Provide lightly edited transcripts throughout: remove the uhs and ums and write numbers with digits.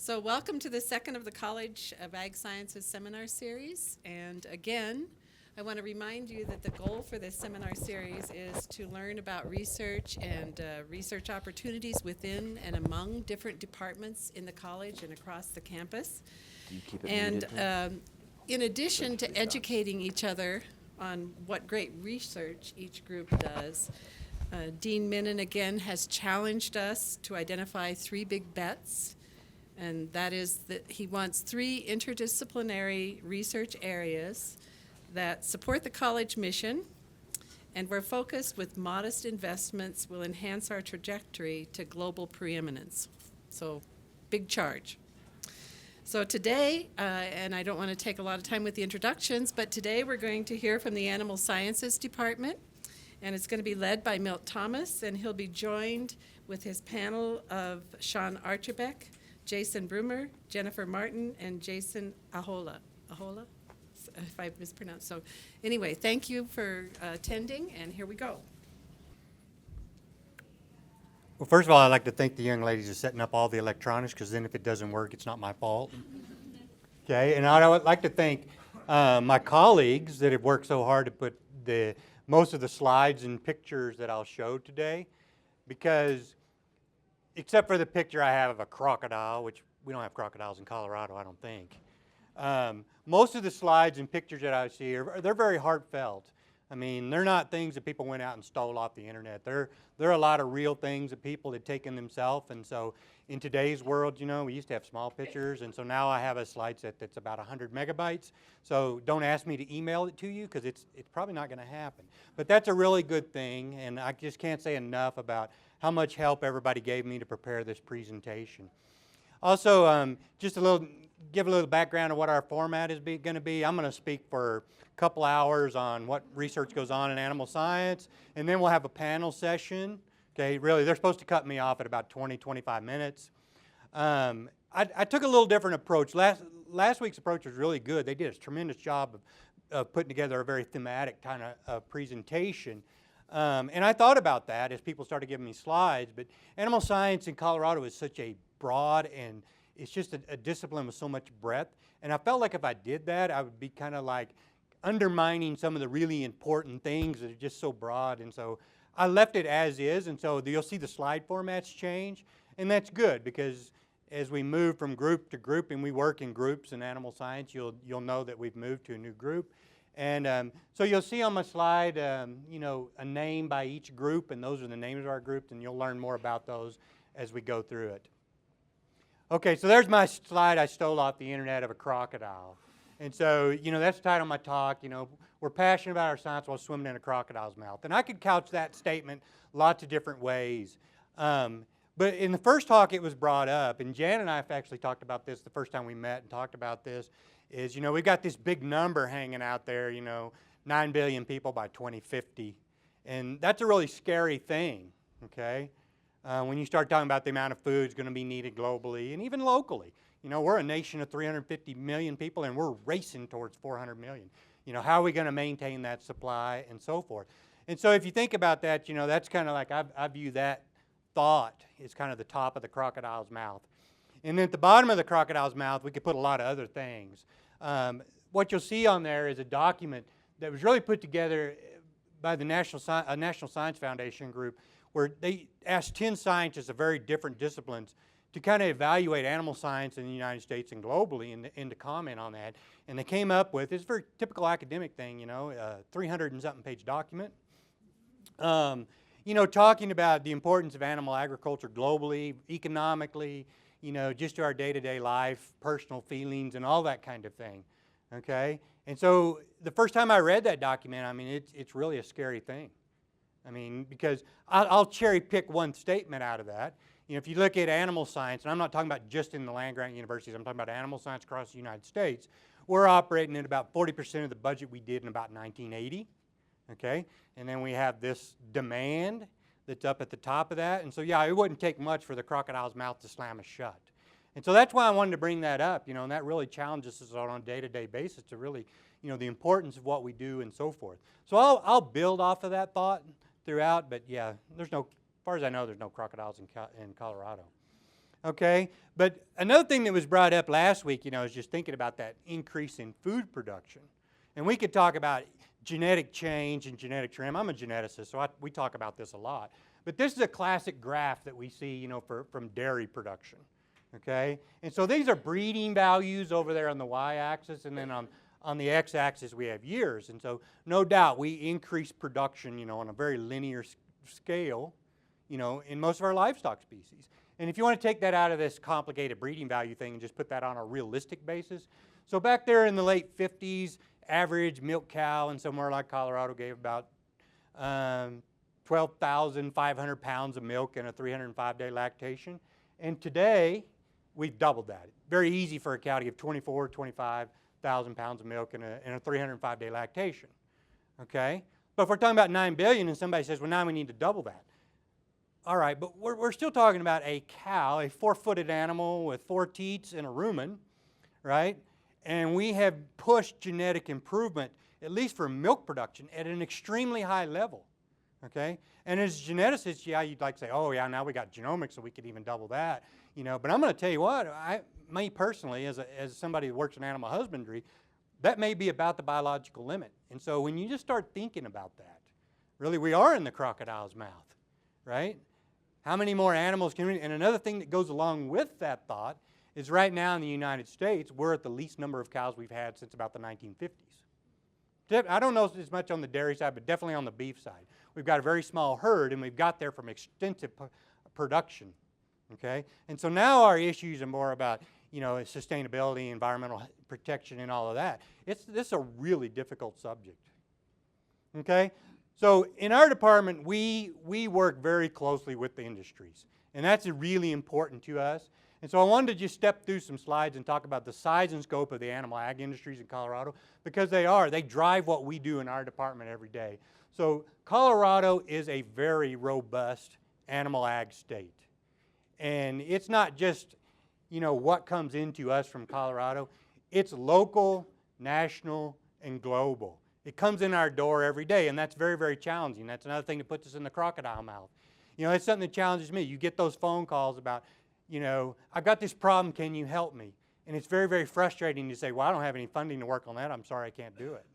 So welcome to the second of the College of Ag Sciences seminar series. And again, I want to remind you that the goal for this seminar series is to learn about research and research opportunities within and among different departments in the college and across the campus. Do you keep it And muted? in addition to educating each other on what great research each group does, Dean Minnan again has challenged us to identify three big bets. And that is that he wants three interdisciplinary research areas that support the college mission and where focus with modest investments will enhance our trajectory to global preeminence. So, big charge. So today, and I don't want to take a lot of time with the introductions, but today we're going to hear from the Animal Sciences Department, and it's going to be led by Milt Thomas, and he'll be joined with his panel of Sean Archerbeck, Jason Brammer, Jennifer Martin, and Jason Ahola. Ahola? If I mispronounced. So anyway, thank you for attending, and here we go. Well, first of all, I'd like to thank the young ladies for setting up all the electronics, because then if it doesn't work, it's not my fault. Okay, and I would like to thank my colleagues that have worked so hard to put most of the slides and pictures that I'll show today, because except for the picture I have of a crocodile, which we don't have crocodiles in Colorado, I don't think. Most of the slides and pictures that I see they're very heartfelt. I mean, they're not things that people went out and stole off the internet. They're a lot of real things that people had taken themselves. And so in today's world, you know, we used to have small pictures, and so now I have a slide set that's about 100 megabytes. So don't ask me to email it to you, because it's probably not going to happen. But that's a really good thing, and I just can't say enough about how much help everybody gave me to prepare this presentation. Also, just give a little background of what our format is going to be. I'm going to speak for a couple hours on what research goes on in animal science, and then we'll have a panel session. Okay, really, they're supposed to cut me off at about 20, 25 minutes. I took a little different approach. Last week's approach was really good. They did a tremendous job of putting together a very thematic kind of presentation. And I thought about that as people started giving me slides, but animal science in Colorado is such a broad, and it's just a discipline with so much breadth. And I felt like if I did that, I would be kind of like undermining some of the really important things that are just so broad. And so I left it as is, and so you'll see the slide formats change, and that's good, because as we move from group to group, and we work in groups in animal science, you'll know that we've moved to a new group. And so you'll see on my slide, you know, a name by each group, and those are the names of our groups, and you'll learn more about those as we go through it. Okay, so there's my slide I stole off the internet of a crocodile. And so, you know, that's the title of my talk. You know, we're passionate about our science while swimming in a crocodile's mouth. And I could couch that statement lots of different ways. But in the first talk, it was brought up, and Jan and I have actually talked about this the first time we met and talked about this, is, you know, we've got this big number hanging out there, you know, 9 billion people by 2050. And that's a really scary thing, okay? When you start talking about the amount of food that's going to be needed globally and even locally. You know, we're a nation of 350 million people, and we're racing towards 400 million. You know, how are we going to maintain that supply and so forth? And so if you think about that, you know, that's kind of like I view that thought as kind of the top of the crocodile's mouth. And then at the bottom of the crocodile's mouth, we could put a lot of other things. What you'll see on there is a document that was really put together by the National Science Foundation group, where they asked 10 scientists of very different disciplines to kind of evaluate animal science in the United States and globally, and to comment on that. And they came up with, it's a very typical academic thing, you know, 300 and something page document. You know, talking about the importance of animal agriculture globally, economically, you know, just to our day-to-day life, personal feelings, and all that kind of thing, okay? And so the first time I read that document, I mean, it's really a scary thing. I mean, because I'll cherry pick one statement out of that. You know, if you look at animal science, and I'm not talking about just in the land-grant universities, I'm talking about animal science across the United States, we're operating at about 40% of the budget we did in about 1980, okay? And then we have this demand that's up at the top of that. And so, yeah, it wouldn't take much for the crocodile's mouth to slam us shut. And so that's why I wanted to bring that up, you know, and that really challenges us on a day-to-day basis to really, you know, the importance of what we do and so forth. So I'll build off of that thought throughout, but yeah, as far as I know, there's no crocodiles in Colorado. Okay, but another thing that was brought up last week, is just thinking about that increase in food production. And we could talk about genetic change and genetic trim. I'm a geneticist, so we talk about this a lot. But this is a classic graph that we see, from dairy production. Okay, and so these are breeding values over there on the y-axis, and then on the x-axis we have years. And so no doubt we increase production, on a very linear scale, in most of our livestock species. And if you want to take that out of this complicated breeding value thing and just put that on a realistic basis, so back there in the late 50s, average milk cow in somewhere like Colorado gave about 12,500 pounds of milk in a 305-day lactation. And today, we've doubled that. Very easy for a cow to give 25,000 pounds of milk in a 305-day lactation. Okay? But if we're talking about 9 billion and somebody says, well, now we need to double that. All right, but we're still talking about a cow, a 4-footed animal with 4 teats and a rumen, right? And we have pushed genetic improvement, at least for milk production, at an extremely high level, okay? And as geneticists, yeah, you'd like to say, oh, yeah, now we got genomics, so we could even double that, But I'm going to tell you what, me personally, as somebody who works in animal husbandry, that may be about the biological limit. And so when you just start thinking about that, really, we are in the crocodile's mouth, right? How many more animals can we? And another thing that goes along with that thought is right now in the United States, we're at the least number of cows we've had since about the 1950s. I don't know as much on the dairy side, but definitely on the beef side. We've got a very small herd, and we've got there from extensive production, okay? And so now our issues are more about, sustainability, environmental protection, and all of that. This is a really difficult subject, okay? So in our department, we work very closely with the industries, and that's really important to us. And so I wanted to just step through some slides and talk about the size and scope of the animal ag industries in Colorado, because they drive what we do in our department every day. So Colorado is a very robust animal ag state. And it's not just, what comes into us from Colorado. It's local, national, and global. It comes in our door every day, and that's very, very challenging. That's another thing that puts us in the crocodile mouth. It's something that challenges me. You get those phone calls about, I've got this problem, can you help me? And it's very, very frustrating to say, well, I don't have any funding to work on that. I'm sorry, I can't do it.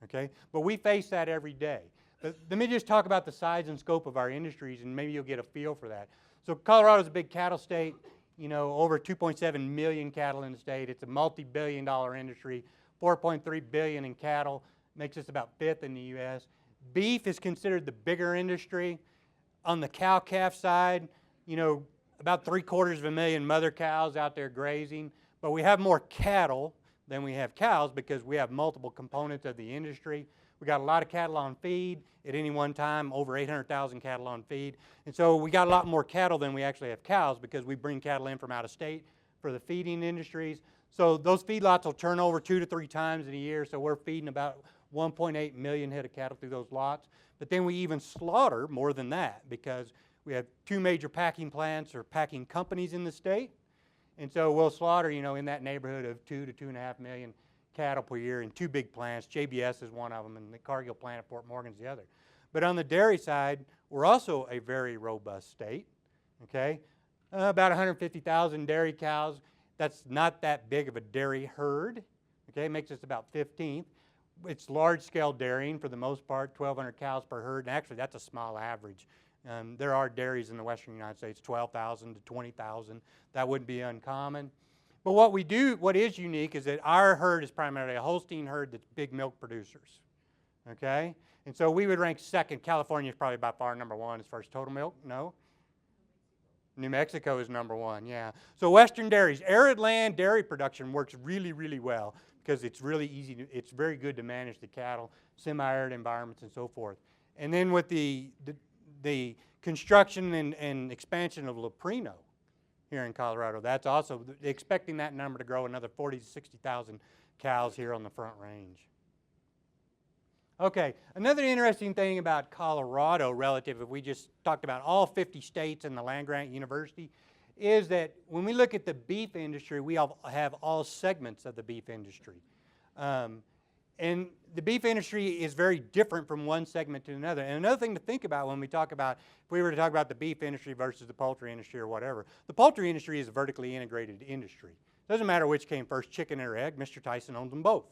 Okay? But we face that every day. But let me just talk about the size and scope of our industries, and maybe you'll get a feel for that. So Colorado's a big cattle state, over 2.7 million cattle in the state. It's a multi-billion-dollar industry, 4.3 billion in cattle. Makes us about 5th in the U.S. Beef is considered the bigger industry. On the cow-calf side, about 750,000 mother cows out there grazing. But we have more cattle than we have cows because we have multiple components of the industry. We got a lot of cattle on feed. At any one time, over 800,000 cattle on feed. And so we got a lot more cattle than we actually have cows because we bring cattle in from out of state for the feeding industries. So those feedlots will turn over 2 to 3 times in a year. So we're feeding about 1.8 million head of cattle through those lots. But then we even slaughter more than that because we have 2 major packing plants or packing companies in the state. And so we'll slaughter, in that neighborhood of 2 to 2.5 million cattle per year in 2 big plants. JBS is one of them, and the Cargill plant at Fort Morgan's the other. But on the dairy side, we're also a very robust state, okay? About 150,000 dairy cows. That's not that big of a dairy herd, okay? It makes us about 15th. It's large-scale dairying for the most part, 1,200 cows per herd. And actually, that's a small average. There are dairies in the western United States, 12,000 to 20,000. That wouldn't be uncommon. But what is unique is that our herd is primarily a Holstein herd that's big milk producers, okay? And so we would rank second. California is probably by far number 1 as far as total milk. No? New Mexico is number 1, yeah. So western dairies, arid land dairy production works really, really well because it's really easy. It's very good to manage the cattle, semi-arid environments and so forth. And then with the construction and expansion of Leprino here in Colorado, that's also expecting that number to grow another 40 to 60,000 cows here on the Front Range. Okay, another interesting thing about Colorado relative, if we just talked about all 50 states and the land-grant university, is that when we look at the beef industry, we have all segments of the beef industry. And the beef industry is very different from one segment to another. And another thing to think about when we talk about, if we were to talk about the beef industry versus the poultry industry or whatever, the poultry industry is a vertically integrated industry. Doesn't matter which came first, chicken or egg, Mr. Tyson owns them both.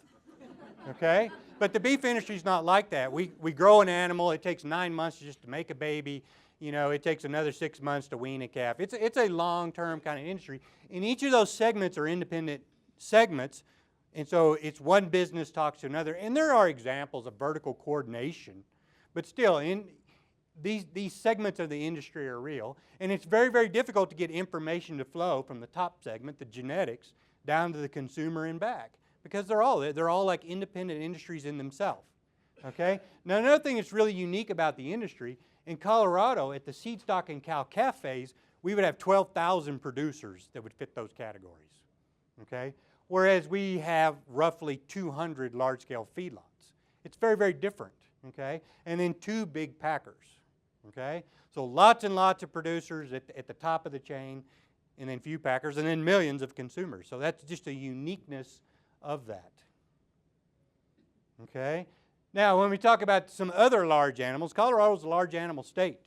Okay? But the beef industry is not like that. We grow an animal, it takes 9 months just to make a baby. You know, it takes another 6 months to wean a calf. It's a long-term kind of industry. And each of those segments are independent segments. And so it's one business talks to another. And there are examples of vertical coordination. But still, these segments of the industry are real. And it's very, very difficult to get information to flow from the top segment, the genetics, down to the consumer and back. Because they're all like independent industries in themselves. Okay? Now, another thing that's really unique about the industry, in Colorado, at the seed stock and cow-calf phase, we would have 12,000 producers that would fit those categories. Okay? Whereas we have roughly 200 large-scale feedlots. It's very, very different, okay? And then 2 big packers, okay? So lots and lots of producers at the top of the chain, and then few packers, and then millions of consumers. So that's just a uniqueness of that, okay? Now, when we talk about some other large animals, Colorado's a large animal state,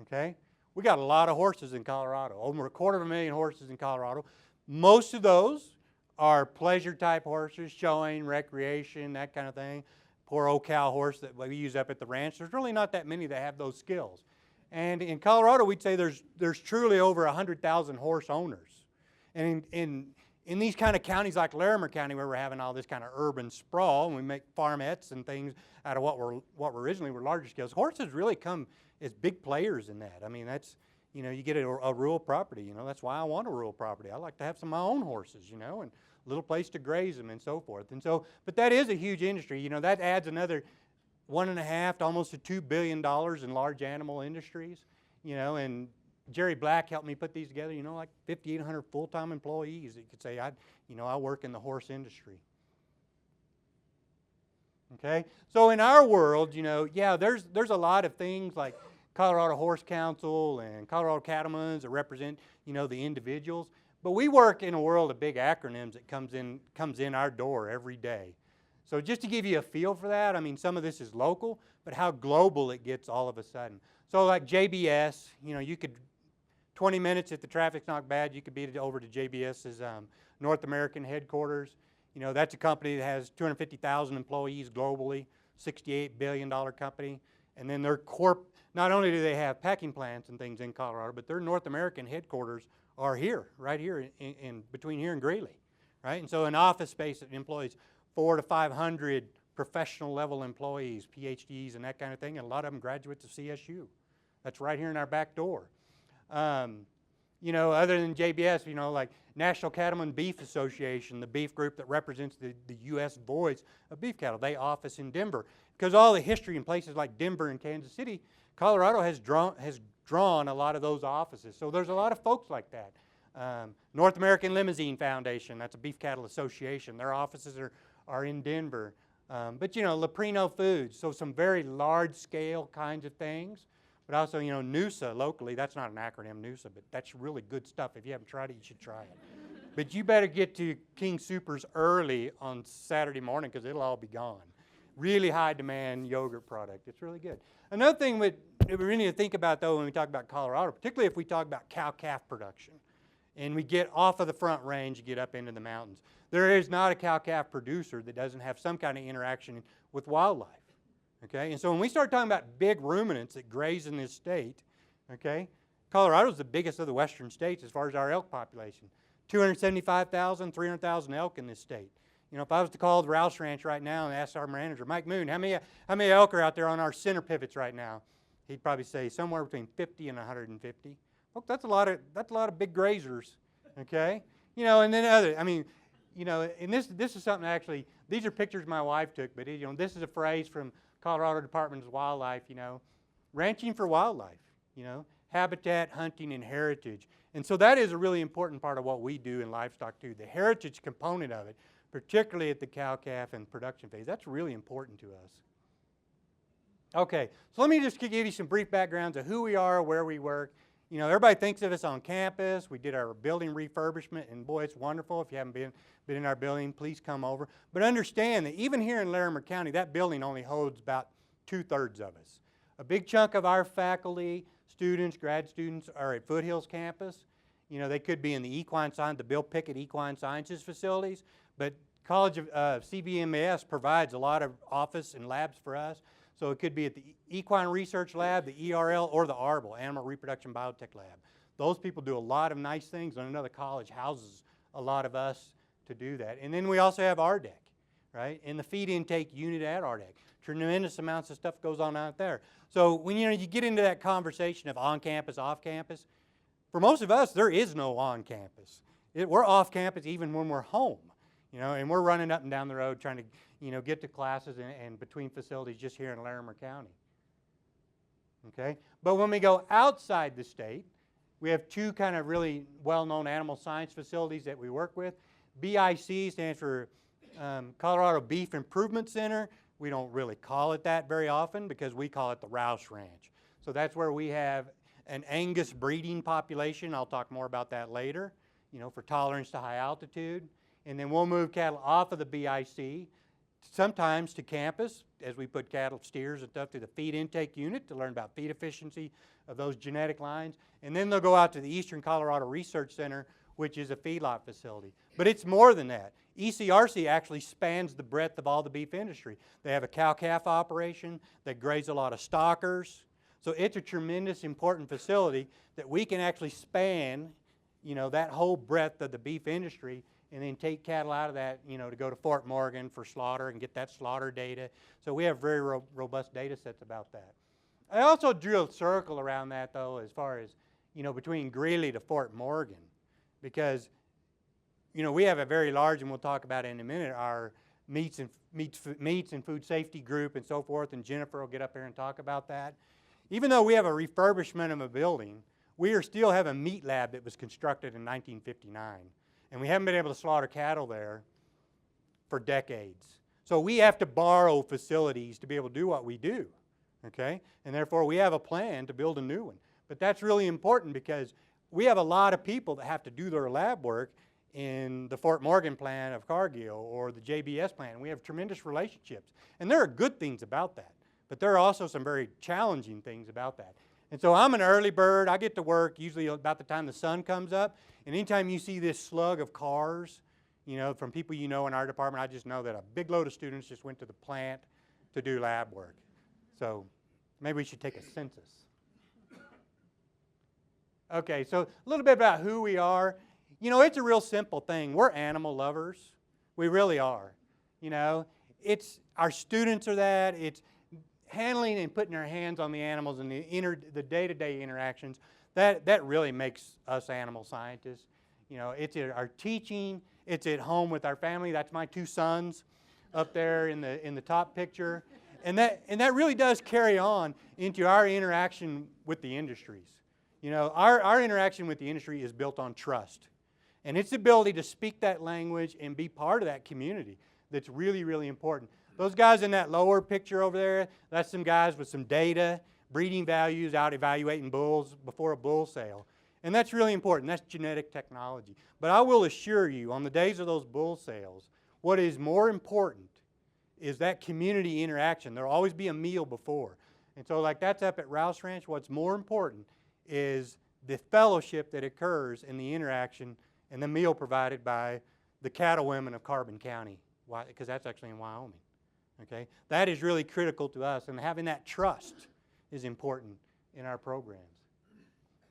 okay? We got a lot of horses in Colorado, over 250,000 horses in Colorado. Most of those are pleasure type horses, showing, recreation, that kind of thing. Poor old cow horse that we use up at the ranch. There's really not that many that have those skills. And in Colorado, we'd say there's truly over 100,000 horse owners. And in these kind of counties like Larimer County, where we're having all this kind of urban sprawl, and we make farmettes and things out of what were originally were larger scales, horses really come as big players in that. I mean, that's, you know, you get a rural property, you know, that's why I want a rural property. I like to have some of my own horses, you know, and a little place to graze them and so forth. And so, but that is a huge industry. You know, that adds another $1.5 to almost $2 billion in large animal industries, you know, and Jerry Black helped me put these together, you know, like 5,800 full-time employees. You could say, I work in the horse industry. Okay? So in our world, you know, yeah, there's a lot of things like Colorado Horse Council and Colorado Cattlemen's that represent, you know, the individuals. But we work in a world of big acronyms that comes in our door every day. So just to give you a feel for that, I mean, some of this is local, but how global it gets all of a sudden. So like JBS, you know, you could, 20 minutes if the traffic's not bad, you could beat it over to JBS's North American headquarters. You know, that's a company that has 250,000 employees globally, $68 billion company. And then their not only do they have packing plants and things in Colorado, but their North American headquarters are here, right here in between here and Greeley, right? And so an office space that employs 400 to 500 professional level employees, PhDs and that kind of thing, and a lot of them graduates of CSU. That's right here in our back door. You know, other than JBS, you know, like National Cattlemen Beef Association, the beef group that represents the U.S. voice of beef cattle, they office in Denver. Because all the history in places like Denver and Kansas City, Colorado has drawn a lot of those offices. So there's a lot of folks like that. North American Limousine Foundation, that's a beef cattle association. Their offices are in Denver. But, you know, Leprino Foods, so some very large-scale kinds of things. But also, you know, NUSA locally, that's not an acronym, NUSA, but that's really good stuff. If you haven't tried it, you should try it. But you better get to King Soopers early on Saturday morning because it'll all be gone. Really high demand yogurt product. It's really good. Another thing that we really need to think about, though, when we talk about Colorado, particularly if we talk about cow-calf production, and we get off of the front range and get up into the mountains, there is not a cow-calf producer that doesn't have some kind of interaction with wildlife. Okay, and so when we start talking about big ruminants that graze in this state, okay, Colorado's the biggest of the western states as far as our elk population. 275,000, 300,000 elk in this state. You know, if I was to call the Rouse Ranch right now and ask our manager, Mike Moon, how many elk are out there on our center pivots right now? He'd probably say somewhere between 50 and 150. Well, that's a lot of big grazers, okay? You know, and then you know, and this is something actually, these are pictures my wife took, but you know, this is a phrase from Colorado Department of Wildlife, you know, ranching for wildlife, you know, habitat, hunting, and heritage. And so that is a really important part of what we do in livestock too, the heritage component of it, particularly at the cow-calf and production phase. That's really important to us. Okay, so let me just give you some brief backgrounds of who we are, where we work, You know, everybody thinks of us on campus. We did our building refurbishment, and boy, it's wonderful. If you haven't been in our building, please come over. But understand that even here in Larimer County, that building only holds about 2/3 of us. A big chunk of our faculty, students, grad students are at Foothills campus. You know, they could be in the the Bill Pickett Equine Sciences facilities, but College of CVMS provides a lot of office and labs for us. So it could be at the Equine Research Lab, the ERL, or the ARBL, Animal Reproduction Biotech Lab. Those people do a lot of nice things, and another college houses a lot of us to do that. And then we also have RDEC, right? And the feed intake unit at RDEC. Tremendous amounts of stuff goes on out there. So when you get into that conversation of on campus, off campus, for most of us, there is no on campus. We're off campus even when we're home. You know, and we're running up and down the road trying to, get to classes and between facilities just here in Larimer County. Okay? But when we go outside the state, we have two kind of really well-known animal science facilities that we work with. BIC stands for Colorado Beef Improvement Center. We don't really call it that very often because we call it the Roush Ranch. So that's where we have an Angus breeding population. I'll talk more about that later, for tolerance to high altitude. And then we'll move cattle off of the BIC, sometimes to campus, as we put cattle, steers and stuff through the feed intake unit to learn about feed efficiency of those genetic lines. And then they'll go out to the Eastern Colorado Research Center, which is a feedlot facility. But it's more than that. ECRC actually spans the breadth of all the beef industry. They have a cow-calf operation that graze a lot of stockers. So it's a tremendous important facility that we can actually span, that whole breadth of the beef industry and then take cattle out of that, to go to Fort Morgan for slaughter and get that slaughter data. So we have very robust data sets about that. I also drew a circle around that, though, as far as, between Greeley to Fort Morgan, because, we have a very large, and we'll talk about it in a minute, our meats and food safety group and so forth, and Jennifer will get up here and talk about that. Even though we have a refurbishment of a building, we still have a meat lab that was constructed in 1959. And we haven't been able to slaughter cattle there for decades. So we have to borrow facilities to be able to do what we do, okay? And therefore, we have a plan to build a new one. But that's really important because we have a lot of people that have to do their lab work in the Fort Morgan plant of Cargill or the JBS plant. We have tremendous relationships. And there are good things about that. But there are also some very challenging things about that. And so I'm an early bird. I get to work usually about the time the sun comes up. And anytime you see this slug of cars, from people in our department, I just know that a big load of students just went to the plant to do lab work. So maybe we should take a census. Okay, so a little bit about who we are. It's a real simple thing. We're animal lovers. We really are. It's our students are that. It's handling and putting our hands on the animals and the day-to-day interactions, that really makes us animal scientists. It's our teaching, it's at home with our family. That's my two sons up there in the top picture. And that really does carry on into our interaction with the industries. Our interaction with the industry is built on trust. And its ability to speak that language and be part of that community that's really, really important. Those guys in that lower picture over there, that's some guys with some data, breeding values, out evaluating bulls before a bull sale. And that's really important. That's genetic technology. But I will assure you, on the days of those bull sales, what is more important is that community interaction. There'll always be a meal before. And so like that's up at Roush Ranch. What's more important is the fellowship that occurs in the interaction and the meal provided by the cattle women of Carbon County, because that's actually in Wyoming. Okay, that is really critical to us, and having that trust is important in our programs.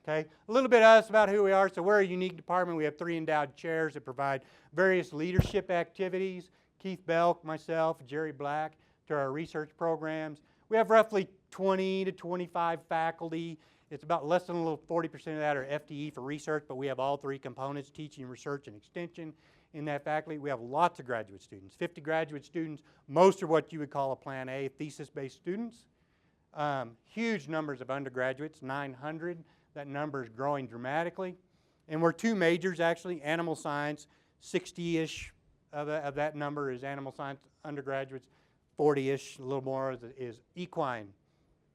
Okay, a little bit of us about who we are. So we're a unique department. We have 3 endowed chairs that provide various leadership activities. Keith Belk, myself, Jerry Black, to our research programs. We have roughly 20 to 25 faculty. It's about less than a little 40% of that are FTE for research, but we have all 3 components, teaching, research, and extension. In that faculty, we have lots of graduate students, 50 graduate students. Most are what you would call a Plan A, thesis-based students. Huge numbers of undergraduates, 900. That number is growing dramatically. And we're 2 majors, actually, animal science, 60-ish of that number is animal science undergraduates, 40-ish, a little more is equine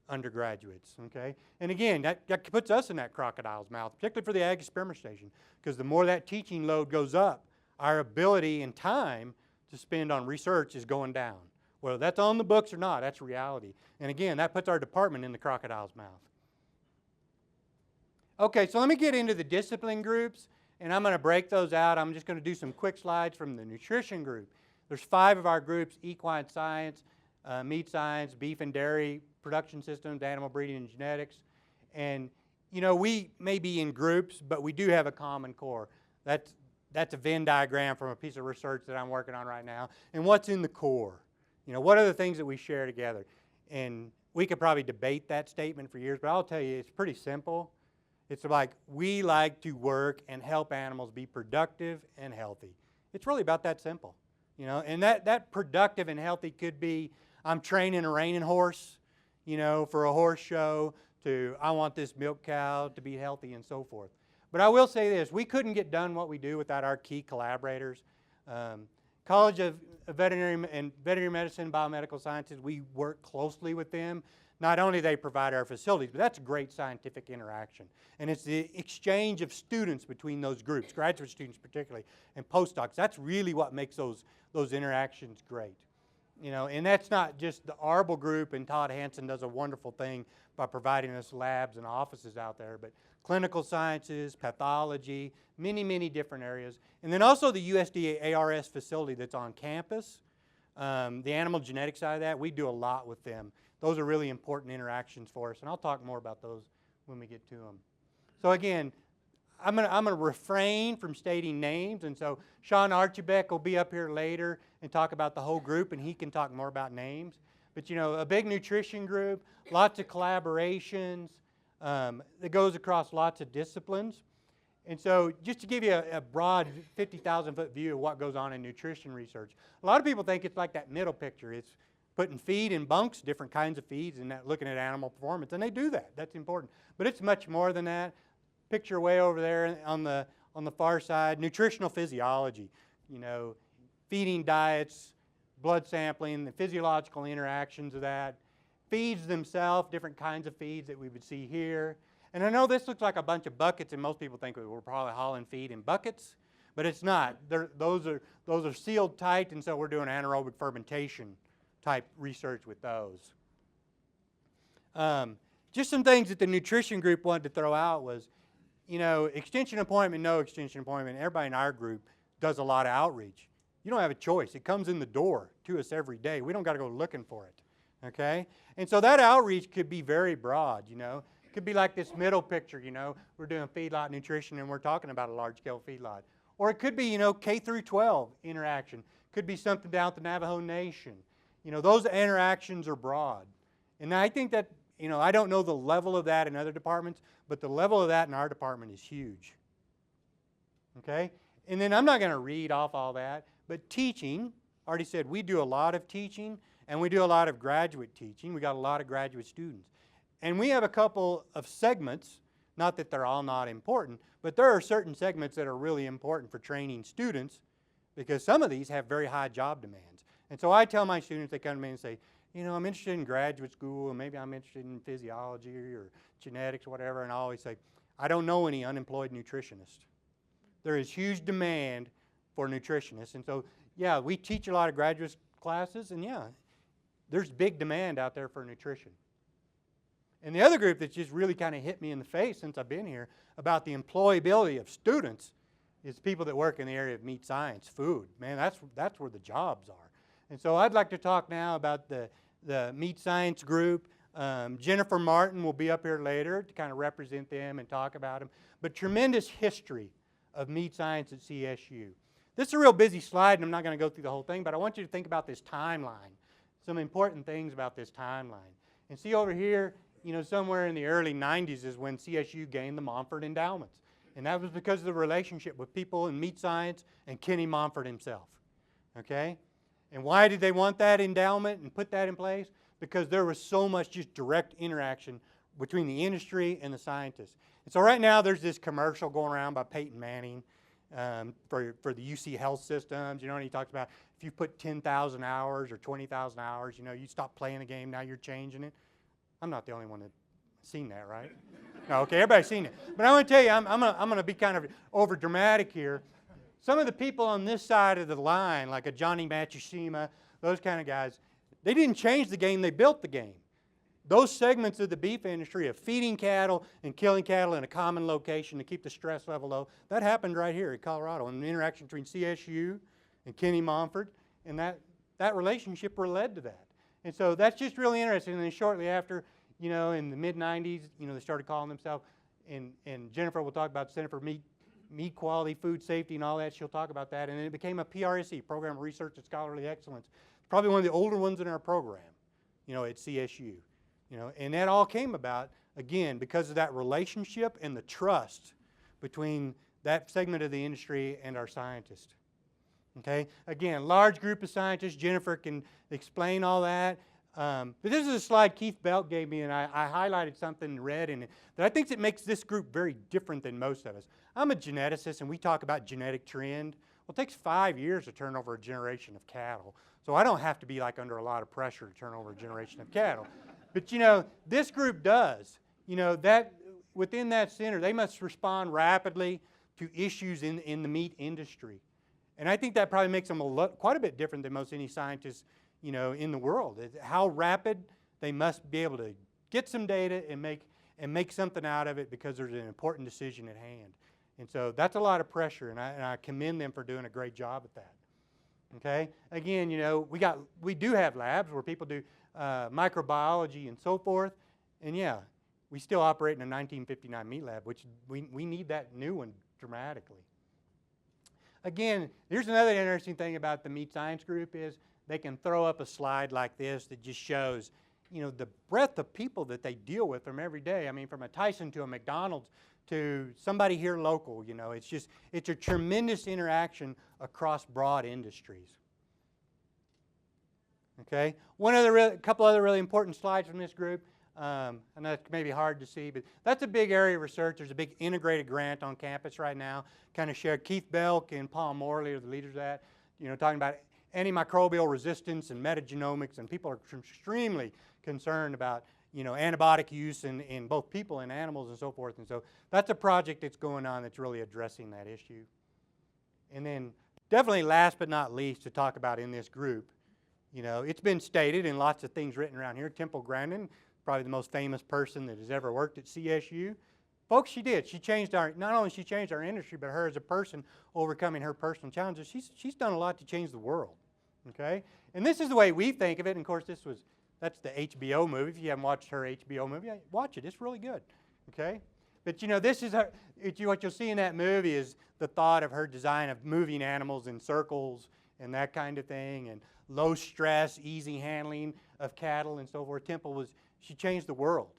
undergraduates, okay? And again, that puts us in that crocodile's mouth, particularly for the ag experiment station, because the more that teaching load goes up, our ability and time to spend on research is going down. Whether that's on the books or not, that's reality. And again, that puts our department in the crocodile's mouth. Okay, so let me get into the discipline groups, and I'm going to break those out. I'm just going to do some quick slides from the nutrition group. There's 5 of our groups: equine science, meat science, beef and dairy production systems, animal breeding and genetics. And, you know, we may be in groups, but we do have a common core. That's a Venn diagram from a piece of research that I'm working on right now. And what's in the core? You know, what are the things that we share together? And we could probably debate that statement for years, but I'll tell you, it's pretty simple. It's like we like to work and help animals be productive and healthy. It's really about that simple, you know. And that productive and healthy could be, I'm training a reining horse, you know, for a horse show, to I want this milk cow to be healthy and so forth. But I will say this, we couldn't get done what we do without our key collaborators. College of Veterinary Medicine, Biomedical Sciences, we work closely with them. Not only do they provide our facilities, but that's great scientific interaction. And it's the exchange of students between those groups, graduate students particularly, and postdocs. That's really what makes those interactions great. You know, and that's not just the Arbel group, and Todd Hansen does a wonderful thing by providing us labs and offices out there, but clinical sciences, pathology, many, many different areas. And then also the USDA ARS facility that's on campus, the animal genetics side of that, we do a lot with them. Those are really important interactions for us, and I'll talk more about those when we get to them. So again, I'm gonna refrain from stating names, and so Sean Archibek will be up here later and talk about the whole group, and he can talk more about names. But you know, a big nutrition group, lots of collaborations, that goes across lots of disciplines. And so just to give you a broad 50,000-foot view of what goes on in nutrition research, a lot of people think it's like that middle picture. It's putting feed in bunks, different kinds of feeds, and looking at animal performance, and they do that. That's important. But it's much more than that. Picture way over there on the far side, nutritional physiology, you know, feeding diets, blood sampling, the physiological interactions of that, feeds themselves, different kinds of feeds that we would see here. And I know this looks like a bunch of buckets, and most people think we're probably hauling feed in buckets, but it's not. Those are sealed tight, and so we're doing anaerobic fermentation type research with those. Just some things that the nutrition group wanted to throw out was, you know, extension appointment, no extension appointment. Everybody in our group does a lot of outreach. You don't have a choice. It comes in the door to us every day. We don't got to go looking for it, okay? And so that outreach could be very broad, you know. It could be like this middle picture, you know. We're doing feedlot nutrition and we're talking about a large-scale feedlot. Or it could be, you know, K through 12 interaction. Could be something down at the Navajo Nation. You know, those interactions are broad. And I think that, you know, I don't know the level of that in other departments, but the level of that in our department is huge. Okay? And then I'm not going to read off all that, but teaching, already said we do a lot of teaching, and we do a lot of graduate teaching. We got a lot of graduate students. And we have a couple of segments, not that they're all not important, but there are certain segments that are really important for training students because some of these have very high job demands. And so I tell my students, they come to me and say, you know, I'm interested in graduate school, and maybe I'm interested in physiology or genetics or whatever, and I always say, I don't know any unemployed nutritionists. There is huge demand for nutritionists, and so, yeah, we teach a lot of graduate classes, and yeah, there's big demand out there for nutrition. And the other group that's just really kind of hit me in the face since I've been here about the employability of students is people that work in the area of meat science, food. Man, that's where the jobs are. And so I'd like to talk now about the meat science group. Jennifer Martin will be up here later to kind of represent them and talk about them. But tremendous history of meat science at CSU. This is a real busy slide, and I'm not going to go through the whole thing, but I want you to think about this timeline. Some important things about this timeline. And see over here, you know, somewhere in the early 90s is when CSU gained the Montfort endowments. And that was because of the relationship with people in meat science and Kenny Montfort himself. Okay? And why did they want that endowment and put that in place? Because there was so much just direct interaction between the industry and the scientists. And so right now there's this commercial going around by Peyton Manning for the UC Health Systems. You know, and he talks about if you put 10,000 hours or 20,000 hours, you know, you stop playing the game, now you're changing it. I'm not the only one that's seen that, right? No, okay, everybody's seen it. But I want to tell you, I'm going to be kind of over dramatic here. Some of the people on this side of the line, like a Johnny Matsushima, those kind of guys, they didn't change the game, they built the game. Those segments of the beef industry of feeding cattle and killing cattle in a common location to keep the stress level low, that happened right here in Colorado, and the interaction between CSU and Kenny Momford, and that relationship led to that. And so that's just really interesting. And then shortly after, you know, in the mid-90s, you know, they started calling themselves, and Jennifer will talk about Center for Meat Quality, Food Safety, and all that. She'll talk about that. And then it became a PRSE, Program of Research and Scholarly Excellence. Probably one of the older ones in our program, you know, at CSU. You know, and that all came about, again, because of that relationship and the trust between that segment of the industry and our scientists. Okay? Again, large group of scientists. Jennifer can explain all that. But this is a slide Keith Belk gave me, and I highlighted something red in it that I think that makes this group very different than most of us. I'm a geneticist, and we talk about genetic trend. Well, it takes 5 years to turn over a generation of cattle. So I don't have to be like under a lot of pressure to turn over a generation of cattle. But, you know, this group does. You know, that within that center, they must respond rapidly to issues in the meat industry. And I think that probably makes them quite a bit different than most any scientists, you know, in the world. How rapid they must be able to get some data and make something out of it because there's an important decision at hand. And so that's a lot of pressure, and I commend them for doing a great job at that. Okay? Again, you know, we do have labs where people do microbiology and so forth, and yeah, we still operate in a 1959 meat lab, which we need that new one dramatically. Again, here's another interesting thing about the meat science group is they can throw up a slide like this that just shows, you know, the breadth of people that they deal with from every day. I mean, from a Tyson to a McDonald's to somebody here local, you know, it's a tremendous interaction across broad industries. Okay, couple other really important slides from this group. I know it's maybe hard to see, but that's a big area of research. There's a big integrated grant on campus right now, kind of shared. Keith Belk and Paul Morley are the leaders of that, you know, talking about antimicrobial resistance and metagenomics, and people are extremely concerned about, you know, antibiotic use in both people and animals and so forth. And so that's a project that's going on that's really addressing that issue. And then definitely last but not least to talk about in this group, you know, it's been stated in lots of things written around here. Temple Grandin, probably the most famous person that has ever worked at CSU. Folks, she did. She changed not only she changed our industry, but her as a person overcoming her personal challenges. She's done a lot to change the world. Okay? And this is the way we think of it. And of course, that's the HBO movie. If you haven't watched her HBO movie, watch it. It's really good. Okay? But you know, this is what you'll see in that movie is the thought of her design of moving animals in circles and that kind of thing, and low stress, easy handling of cattle and so forth. She changed the world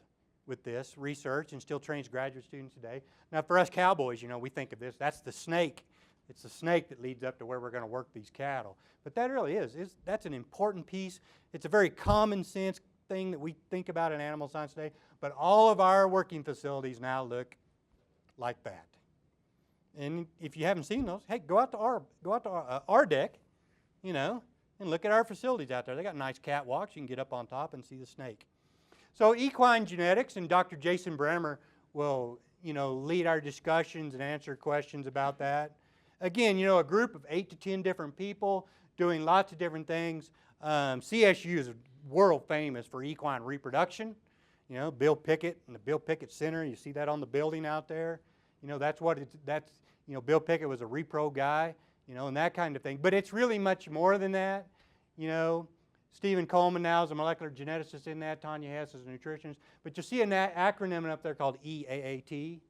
with this research and still trains graduate students today. Now for us cowboys, you know, we think of this, that's the snake. It's the snake that leads up to where we're going to work these cattle. But that really that's an important piece. It's a very common sense thing that we think about in animal science today, but all of our working facilities now look like that. And if you haven't seen those, hey, go out to our deck, you know, and look at our facilities out there. They got nice catwalks. You can get up on top and see the snake. So Equine Genetics and Dr. Jason Brammer will, you know, lead our discussions and answer questions about that. Again, you know, a group of 8 to 10 different people doing lots of different things. CSU is world famous for equine reproduction. You know, Bill Pickett and the Bill Pickett Center. You see that on the building out there. You know, you know, Bill Pickett was a repro guy, you know, and that kind of thing. But it's really much more than that. You know, Stephen Coleman now is a molecular geneticist in that. Tanya Hess is a nutritionist. But you see an acronym up there called EAAT,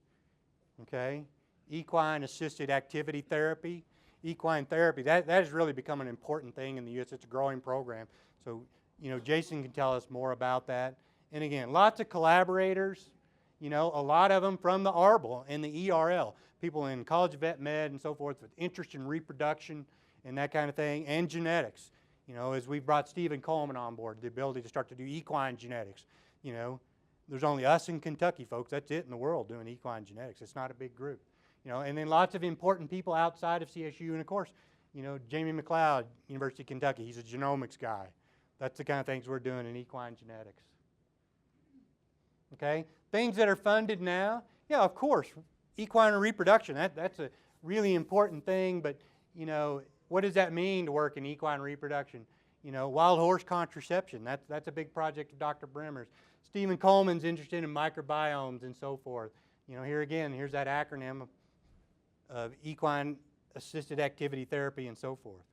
okay? Equine Assisted Activity Therapy. Equine therapy, that has really become an important thing in the U.S. It's a growing program. So, you know, Jason can tell us more about that. And again, lots of collaborators, you know, a lot of them from the ARBL and the ERL, people in College of Vet Med and so forth with interest in reproduction and that kind of thing, and genetics. You know, as we've brought Stephen Coleman on board, the ability to start to do equine genetics. You know, there's only us in Kentucky, folks. That's it in the world doing equine genetics. It's not a big group. You know, and then lots of important people outside of CSU, and of course, you know, Jamie McLeod, University of Kentucky, he's a genomics guy. That's the kind of things we're doing in equine genetics. Okay, things that are funded now, yeah, of course, equine reproduction, that's a really important thing, but, you know, what does that mean to work in equine reproduction? You know, wild horse contraception, that's a big project of Dr. Brammer's. Stephen Coleman's interested in microbiomes and so forth. You know, here again, here's that acronym of equine assisted activity therapy and so forth.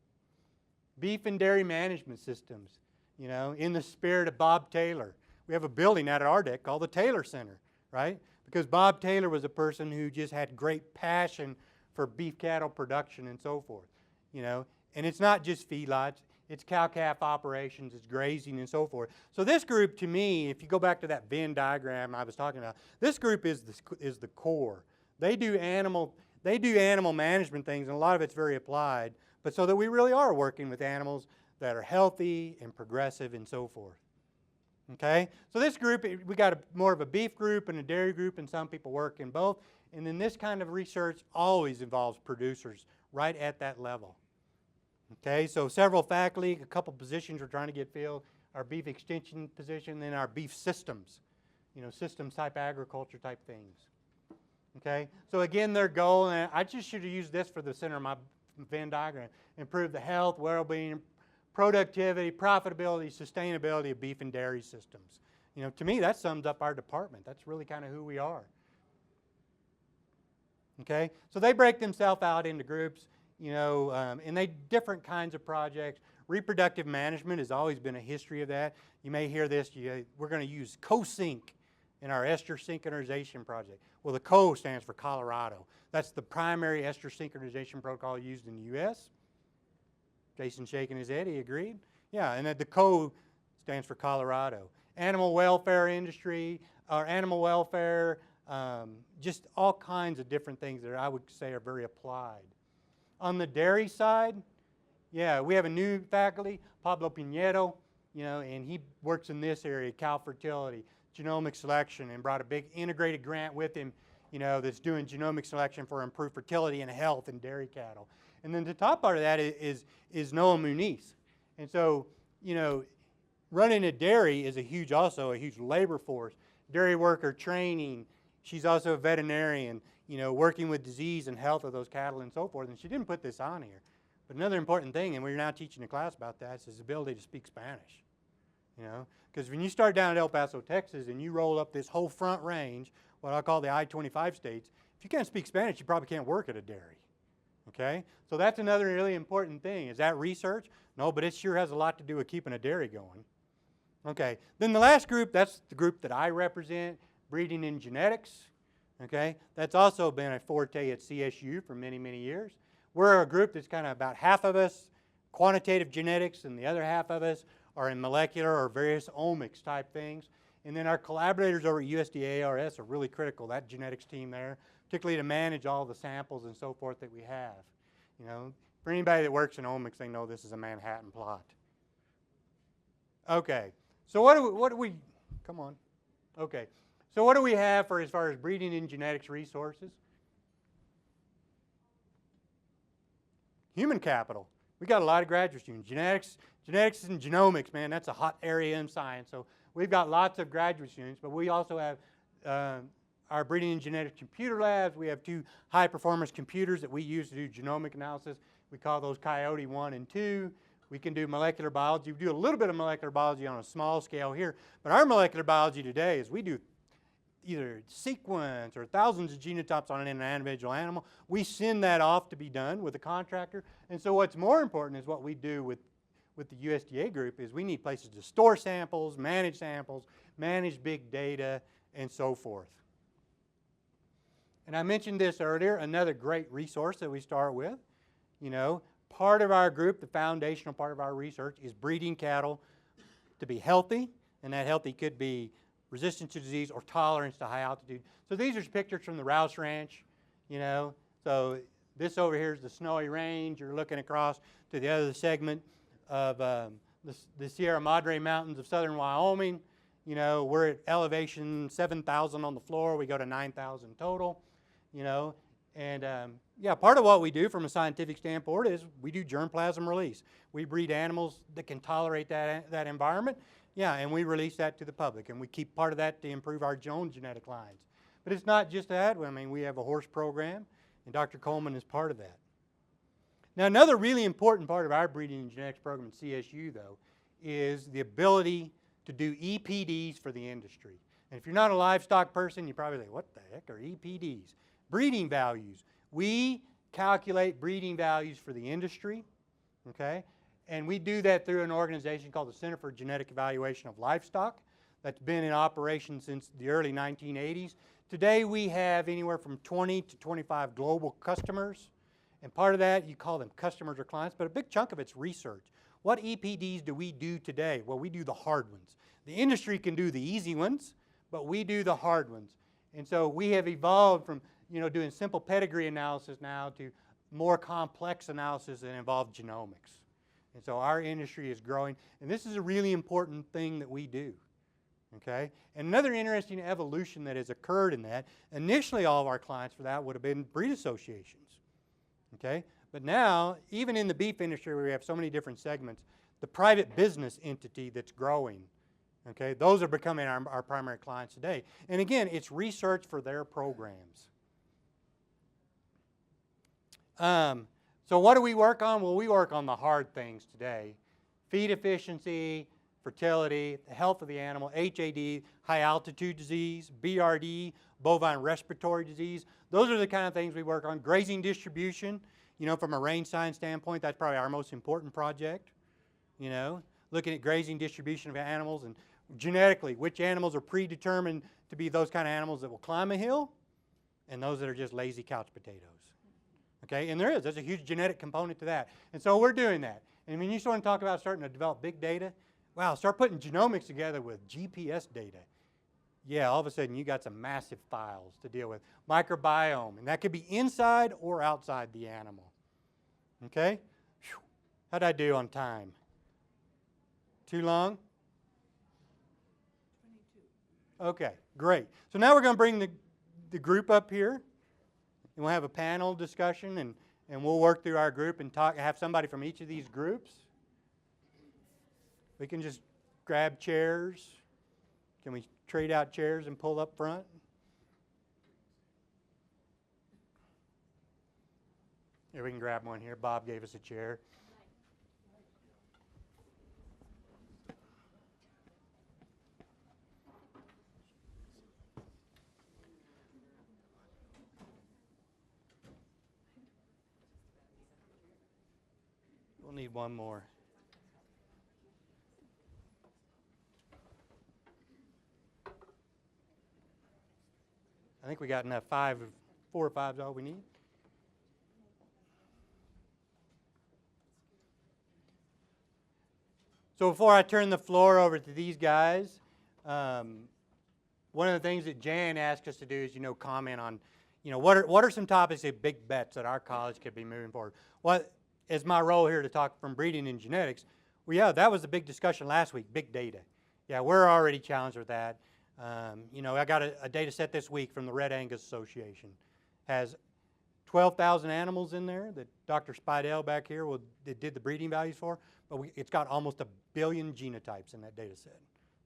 Beef and dairy management systems, you know, in the spirit of Bob Taylor. We have a building out at Ardec called the Taylor Center, right? Because Bob Taylor was a person who just had great passion for beef cattle production and so forth, you know. And it's not just feedlots, it's cow-calf operations, it's grazing and so forth. So this group, to me, if you go back to that Venn diagram I was talking about, this group is the core. They do animal management things, and a lot of it's very applied, but so that we really are working with animals that are healthy and progressive and so forth. Okay, so this group, we got more of a beef group and a dairy group, and some people work in both. And then this kind of research always involves producers right at that level. Okay, so several faculty, a couple positions we're trying to get filled, our beef extension position, then our beef systems, you know, systems type agriculture type things. Okay, so again, their goal, and I just should have used this for the center of my Venn diagram, improve the health, well-being, productivity, profitability, sustainability of beef and dairy systems. You know, to me, that sums up our department. That's really kind of who we are. Okay, so they break themselves out into groups, you know, and they different kinds of projects. Reproductive management has always been a history of that. You may hear this, we're going to use co-sync in our ester synchronization project. Well, the CO stands for Colorado. That's the primary ester synchronization protocol used in the U.S. Jason shaking his head, he agreed. Yeah, and the CO stands for Colorado. Animal welfare industry, or animal welfare, just all kinds of different things that I would say are very applied. On the dairy side, yeah, we have a new faculty, Pablo Pinedo, you know, and he works in this area, cow fertility, genomic selection, and brought a big integrated grant with him, you know, that's doing genomic selection for improved fertility and health in dairy cattle. And then the top part of that is Noah Muniz. And so, you know, running a dairy is also a huge labor force. Dairy worker training. She's also a veterinarian, you know, working with disease and health of those cattle and so forth. And she didn't put this on here. But another important thing, and we're now teaching a class about that, is his ability to speak Spanish. You know, because when you start down at El Paso, Texas, and you roll up this whole front range, what I call the I-25 states, if you can't speak Spanish, you probably can't work at a dairy. Okay, so that's another really important thing. Is that research? No, but it sure has a lot to do with keeping a dairy going. Okay, then the last group, that's the group that I represent, breeding and genetics. Okay, that's also been a forte at CSU for many, many years. We're a group that's kind of about half of us quantitative genetics, and the other half of us are in molecular or various omics type things. And then our collaborators over at USDA ARS are really critical, that genetics team there, particularly to manage all the samples and so forth that we have. You know, for anybody that works in omics, they know this is a Manhattan plot. Okay, so what do we come on. Okay, so what do we have for as far as breeding and genetics resources? Human capital. We got a lot of graduate students. Genetics and genomics, man, that's a hot area in science. So we've got lots of graduate students, but we also have our breeding and genetics computer labs. We have 2 high-performance computers that we use to do genomic analysis. We call those Coyote 1 and 2. We can do molecular biology. We do a little bit of molecular biology on a small scale here, but our molecular biology today is we do either sequence or thousands of genotypes on an individual animal. We send that off to be done with a contractor. And so what's more important is what we do with the USDA group is we need places to store samples, manage big data, and so forth. And I mentioned this earlier, another great resource that we start with. You know, part of our group, the foundational part of our research, is breeding cattle to be healthy, and that healthy could be resistance to disease or tolerance to high altitude. So these are pictures from the Rouse Ranch, you know. So this over here is the Snowy Range. You're looking across to the other segment of the Sierra Madre Mountains of southern Wyoming. You know, we're at elevation 7,000 on the floor. We go to 9,000 total, you know. And yeah, part of what we do from a scientific standpoint is we do germplasm release. We breed animals that can tolerate that environment. Yeah, and we release that to the public, and we keep part of that to improve our own genetic lines. But it's not just that. I mean, we have a horse program, and Dr. Coleman is part of that. Now, another really important part of our breeding and genetics program at CSU, though, is the ability to do EPDs for the industry. And if you're not a livestock person, you probably think, what the heck are EPDs? Breeding values. We calculate breeding values for the industry, okay? And we do that through an organization called the Center for Genetic Evaluation of Livestock that's been in operation since the early 1980s. Today we have anywhere from 20 to 25 global customers. And part of that, you call them customers or clients, but a big chunk of it's research. What EPDs do we do today? Well, we do the hard ones. The industry can do the easy ones, but we do the hard ones. And so we have evolved from, doing simple pedigree analysis now to more complex analysis that involve genomics. And so our industry is growing, and this is a really important thing that we do. Okay? And another interesting evolution that has occurred in that, initially all of our clients for that would have been breed associations. Okay? But now, even in the beef industry where we have so many different segments, the private business entity that's growing, okay, those are becoming our primary clients today. And again, it's research for their programs. So what do we work on? Well, we work on the hard things today. Feed efficiency, fertility, the health of the animal, HAD, high altitude disease, BRD, bovine respiratory disease. Those are the kind of things we work on. Grazing distribution, from a range science standpoint, that's probably our most important project. Looking at grazing distribution of animals and genetically, which animals are predetermined to be those kind of animals that will climb a hill and those that are just lazy couch potatoes. Okay, and there's a huge genetic component to that. And so we're doing that. And when you want to talk about starting to develop big data, wow, start putting genomics together with GPS data. Yeah, all of a sudden you got some massive files to deal with. Microbiome, and that could be inside or outside the animal. Okay? Whew. How'd I do on time? Too long? 22. Okay, great. So now we're going to bring the group up here. And we'll have a panel discussion, and we'll work through our group and have somebody from each of these groups. We can just grab chairs. Can we trade out chairs and pull up front? Here, we can grab one here. Bob gave us a chair. We'll need one more. I think we got enough. 4 or 5 is all we need. So before I turn the floor over to these guys, one of the things that Jan asked us to do is, comment on, what are some topics of big bets that our college could be moving forward? What is my role here to talk from breeding and genetics? Well, yeah, that was the big discussion last week, big data. Yeah, we're already challenged with that. I got a data set this week from the Red Angus Association. Has 12,000 animals in there that Dr. Spidell back here did the breeding values for, but it's got almost 1 billion genotypes in that data set.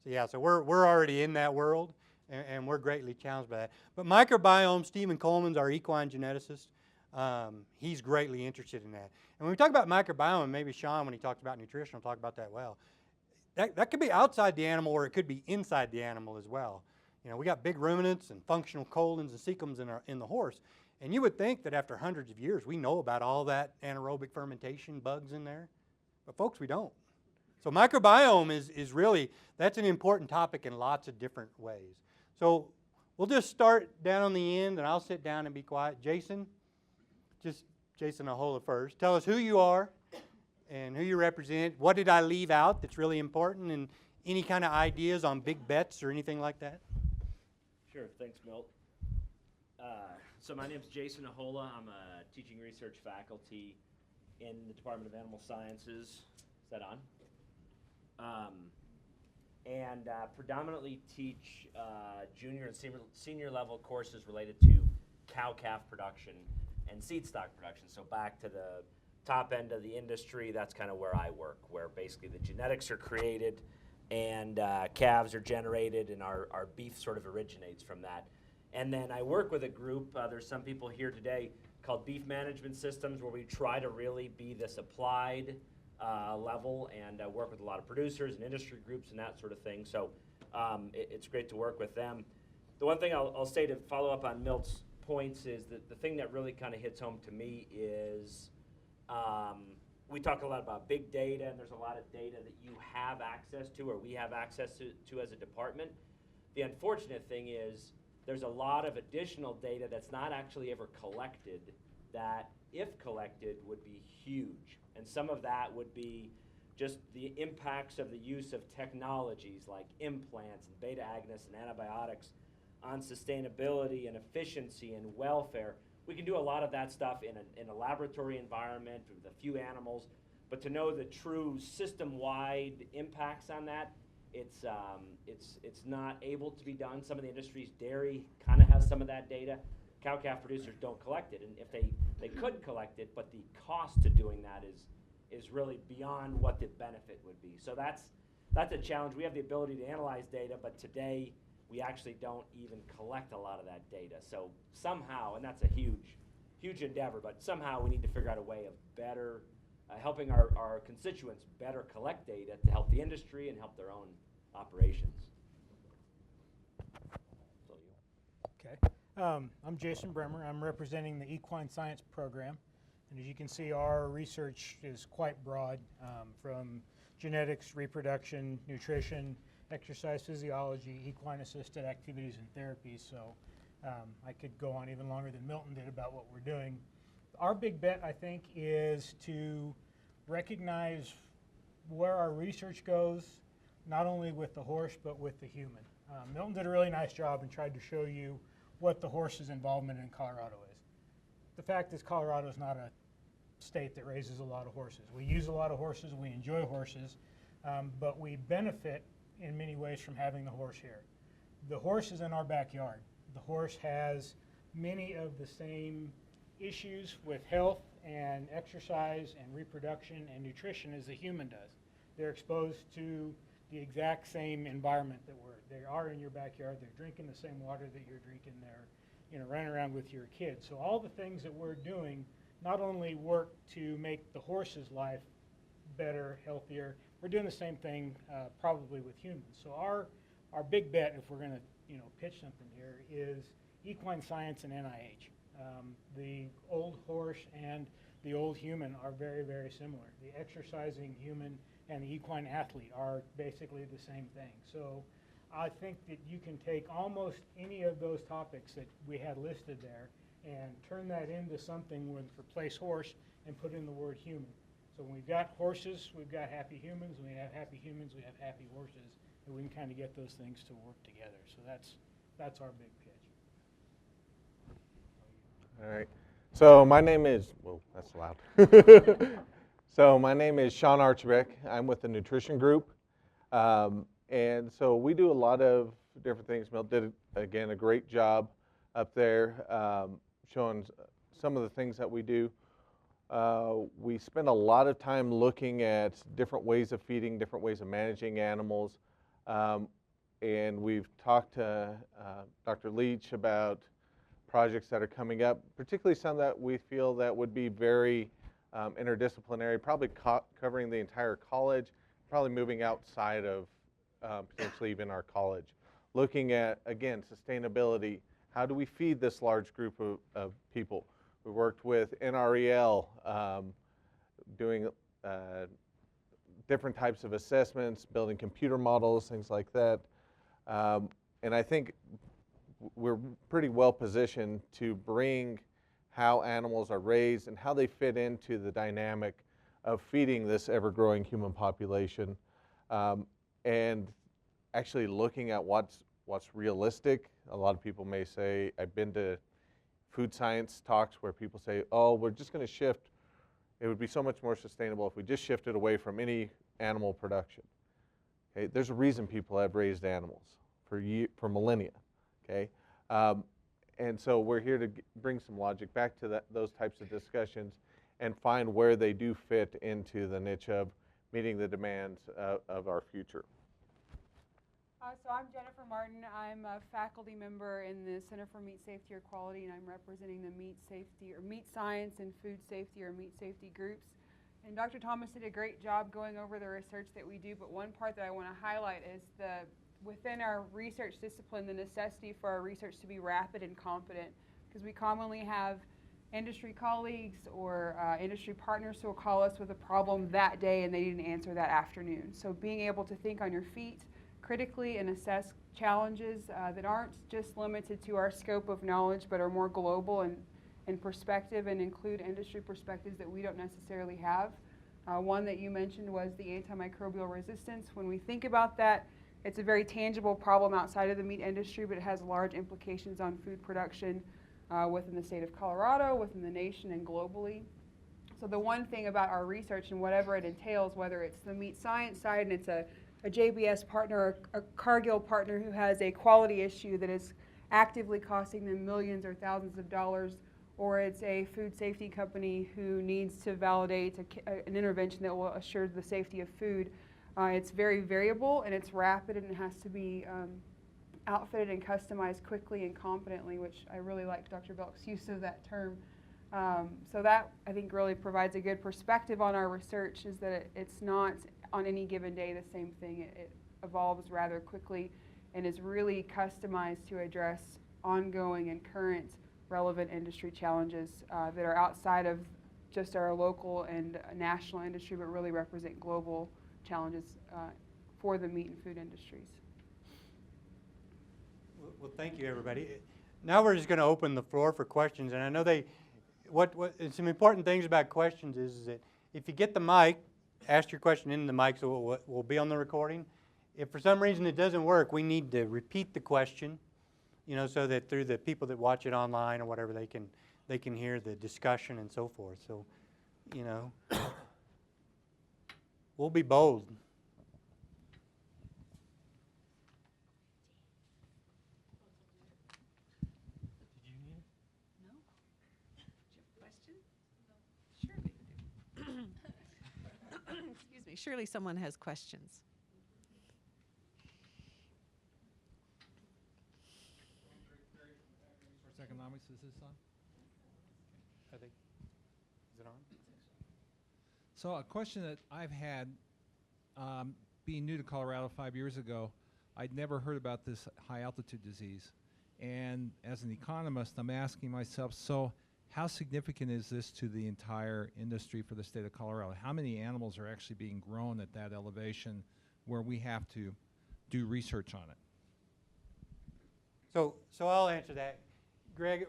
So yeah, so we're already in that world, and we're greatly challenged by that. But microbiome, Stephen Coleman's our equine geneticist. He's greatly interested in that. And when we talk about microbiome, maybe Sean, when he talks about nutrition, will talk about that well. That could be outside the animal, or it could be inside the animal as well. We got big ruminants and functional colons and cecums in the horse. And you would think that after hundreds of years, we know about all that anaerobic fermentation bugs in there. But folks, we don't. So microbiome is really, that's an important topic in lots of different ways. So we'll just start down on the end, and I'll sit down and be quiet. Jason Ahola first. Tell us who you are and who you represent. What did I leave out that's really important, and any kind of ideas on big bets or anything like that? Sure, thanks, Milt. So my name is Jason Ahola. I'm a teaching research faculty in the Department of Animal Sciences. Is that on? And predominantly teach junior and senior level courses related to cow-calf production and seed stock production. So back to the top end of the industry, that's kind of where I work, where basically the genetics are created, and calves are generated, and our beef sort of originates from that. And then I work with a group, there's some people here today, called Beef Management Systems, where we try to really be this applied level and work with a lot of producers and industry groups and that sort of thing. So it's great to work with them. The one thing I'll say to follow up on Milt's points is that the thing that really kind of hits home to me is we talk a lot about big data, and there's a lot of data that you have access to or we have access to as a department. The unfortunate thing is there's a lot of additional data that's not actually ever collected that, if collected, would be huge. And some of that would be just the impacts of the use of technologies like implants and beta-agonists and antibiotics on sustainability and efficiency and welfare. We can do a lot of that stuff in a laboratory environment with a few animals, but to know the true system-wide impacts on that, it's not able to be done. Some of the industries, dairy kind of has some of that data. Cow-calf producers don't collect it, and if they could collect it, but the cost to doing that is really beyond what the benefit would be. So that's a challenge. We have the ability to analyze data, but today we actually don't even collect a lot of that data. So somehow, and that's a huge endeavor, but somehow we need to figure out a way of better helping our constituents better collect data to help the industry and help their own operations. So Okay. I'm Jason Brammer. I'm representing the Equine Science Program. And as you can see, our research is quite broad, from genetics, reproduction, nutrition, exercise physiology, equine-assisted activities and therapies. So I could go on even longer than Milton did about what we're doing. Our big bet, I think, is to recognize where our research goes, not only with the horse, but with the human. Milton did a really nice job and tried to show you what the horse's involvement in Colorado is. The fact is, Colorado is not a state that raises a lot of horses. We use a lot of horses, we enjoy horses, but we benefit in many ways from having the horse here. The horse is in our backyard. The horse has many of the same issues with health and exercise and reproduction and nutrition as the human does. They're exposed to the exact same environment that they are in your backyard. They're drinking the same water that you're drinking. They're running around with your kids. So all the things that we're doing not only work to make the horse's life better, healthier, we're doing the same thing probably with humans. So our big bet, if we're going to pitch something here, is equine science and NIH. The old horse and the old human are very, very similar. The exercising human and the equine athlete are basically the same thing. So I think that you can take almost any of those topics that we had listed there and turn that into something with replace horse and put in the word human. So when we've got horses, we've got happy humans. When we have happy humans, we have happy horses, and we can kind of get those things to work together. So that's our big pitch. All right. So my name is, whoa, that's loud. So my name is Sean Archbeck. I'm with the nutrition group. And so we do a lot of different things. Milt did, again, a great job up there showing some of the things that we do. We spend a lot of time looking at different ways of feeding, different ways of managing animals. And we've talked to Dr. Leach about projects that are coming up, particularly some that we feel that would be very interdisciplinary, probably covering the entire college, probably moving outside of potentially even our college. Looking at, again, sustainability. How do we feed this large group of people? We worked with NREL, doing different types of assessments, building computer models, things like that. And I think we're pretty well positioned to bring how animals are raised and how they fit into the dynamic of feeding this ever-growing human population, and actually looking at what's realistic. A lot of people may say, I've been to food science talks where people say, oh, we're just going to shift. It would be so much more sustainable if we just shifted away from any animal production. Okay? There's a reason people have raised animals for millennia. Okay? And so we're here to bring some logic back to those types of discussions and find where they do fit into the niche of meeting the demands of our future. So I'm Jennifer Martin. I'm a faculty member in the Center for Meat Safety or Quality, and I'm representing the meat safety or meat science and food safety or meat safety groups. And Dr. Thomas did a great job going over the research that we do, but one part that I want to highlight is within our research discipline, the necessity for our research to be rapid and competent, because we commonly have industry colleagues or industry partners who will call us with a problem that day and they need an answer that afternoon. So being able to think on your feet critically and assess challenges that aren't just limited to our scope of knowledge but are more global and in perspective and include industry perspectives that we don't necessarily have. One that you mentioned was the antimicrobial resistance. When we think about that, it's a very tangible problem outside of the meat industry, but it has large implications on food production within the state of Colorado, within the nation, and globally. So the one thing about our research and whatever it entails, whether it's the meat science side and it's a JBS partner, a Cargill partner who has a quality issue that is actively costing them millions or thousands of dollars, or it's a food safety company who needs to validate an intervention that will assure the safety of food. It's very variable and it's rapid and it has to be outfitted and customized quickly and competently, which I really like Dr. Belk's use of that term. So that, I think, really provides a good perspective on our research, is that it's not on any given day the same thing. It evolves rather quickly and is really customized to address ongoing and current relevant industry challenges that are outside of just our local and national industry, but really represent global challenges for the meat and food industries. Well, thank you, everybody. Now we're just going to open the floor for questions, and I know some important things about questions is that if you get the mic, ask your question in the mic so it will be on the recording. If for some reason it doesn't work, we need to repeat the question, so that through the people that watch it online or whatever, they can hear the discussion and so forth. So, we'll be bold. Excuse me, surely someone has questions. Resource economics, is this on? I think. Is it on? So a question that I've had, being new to Colorado 5 years ago, I'd never heard about this high altitude disease. And as an economist, I'm asking myself, so how significant is this to the entire industry for the state of Colorado? How many animals are actually being grown at that elevation where we have to do research on it? So I'll answer that. Greg,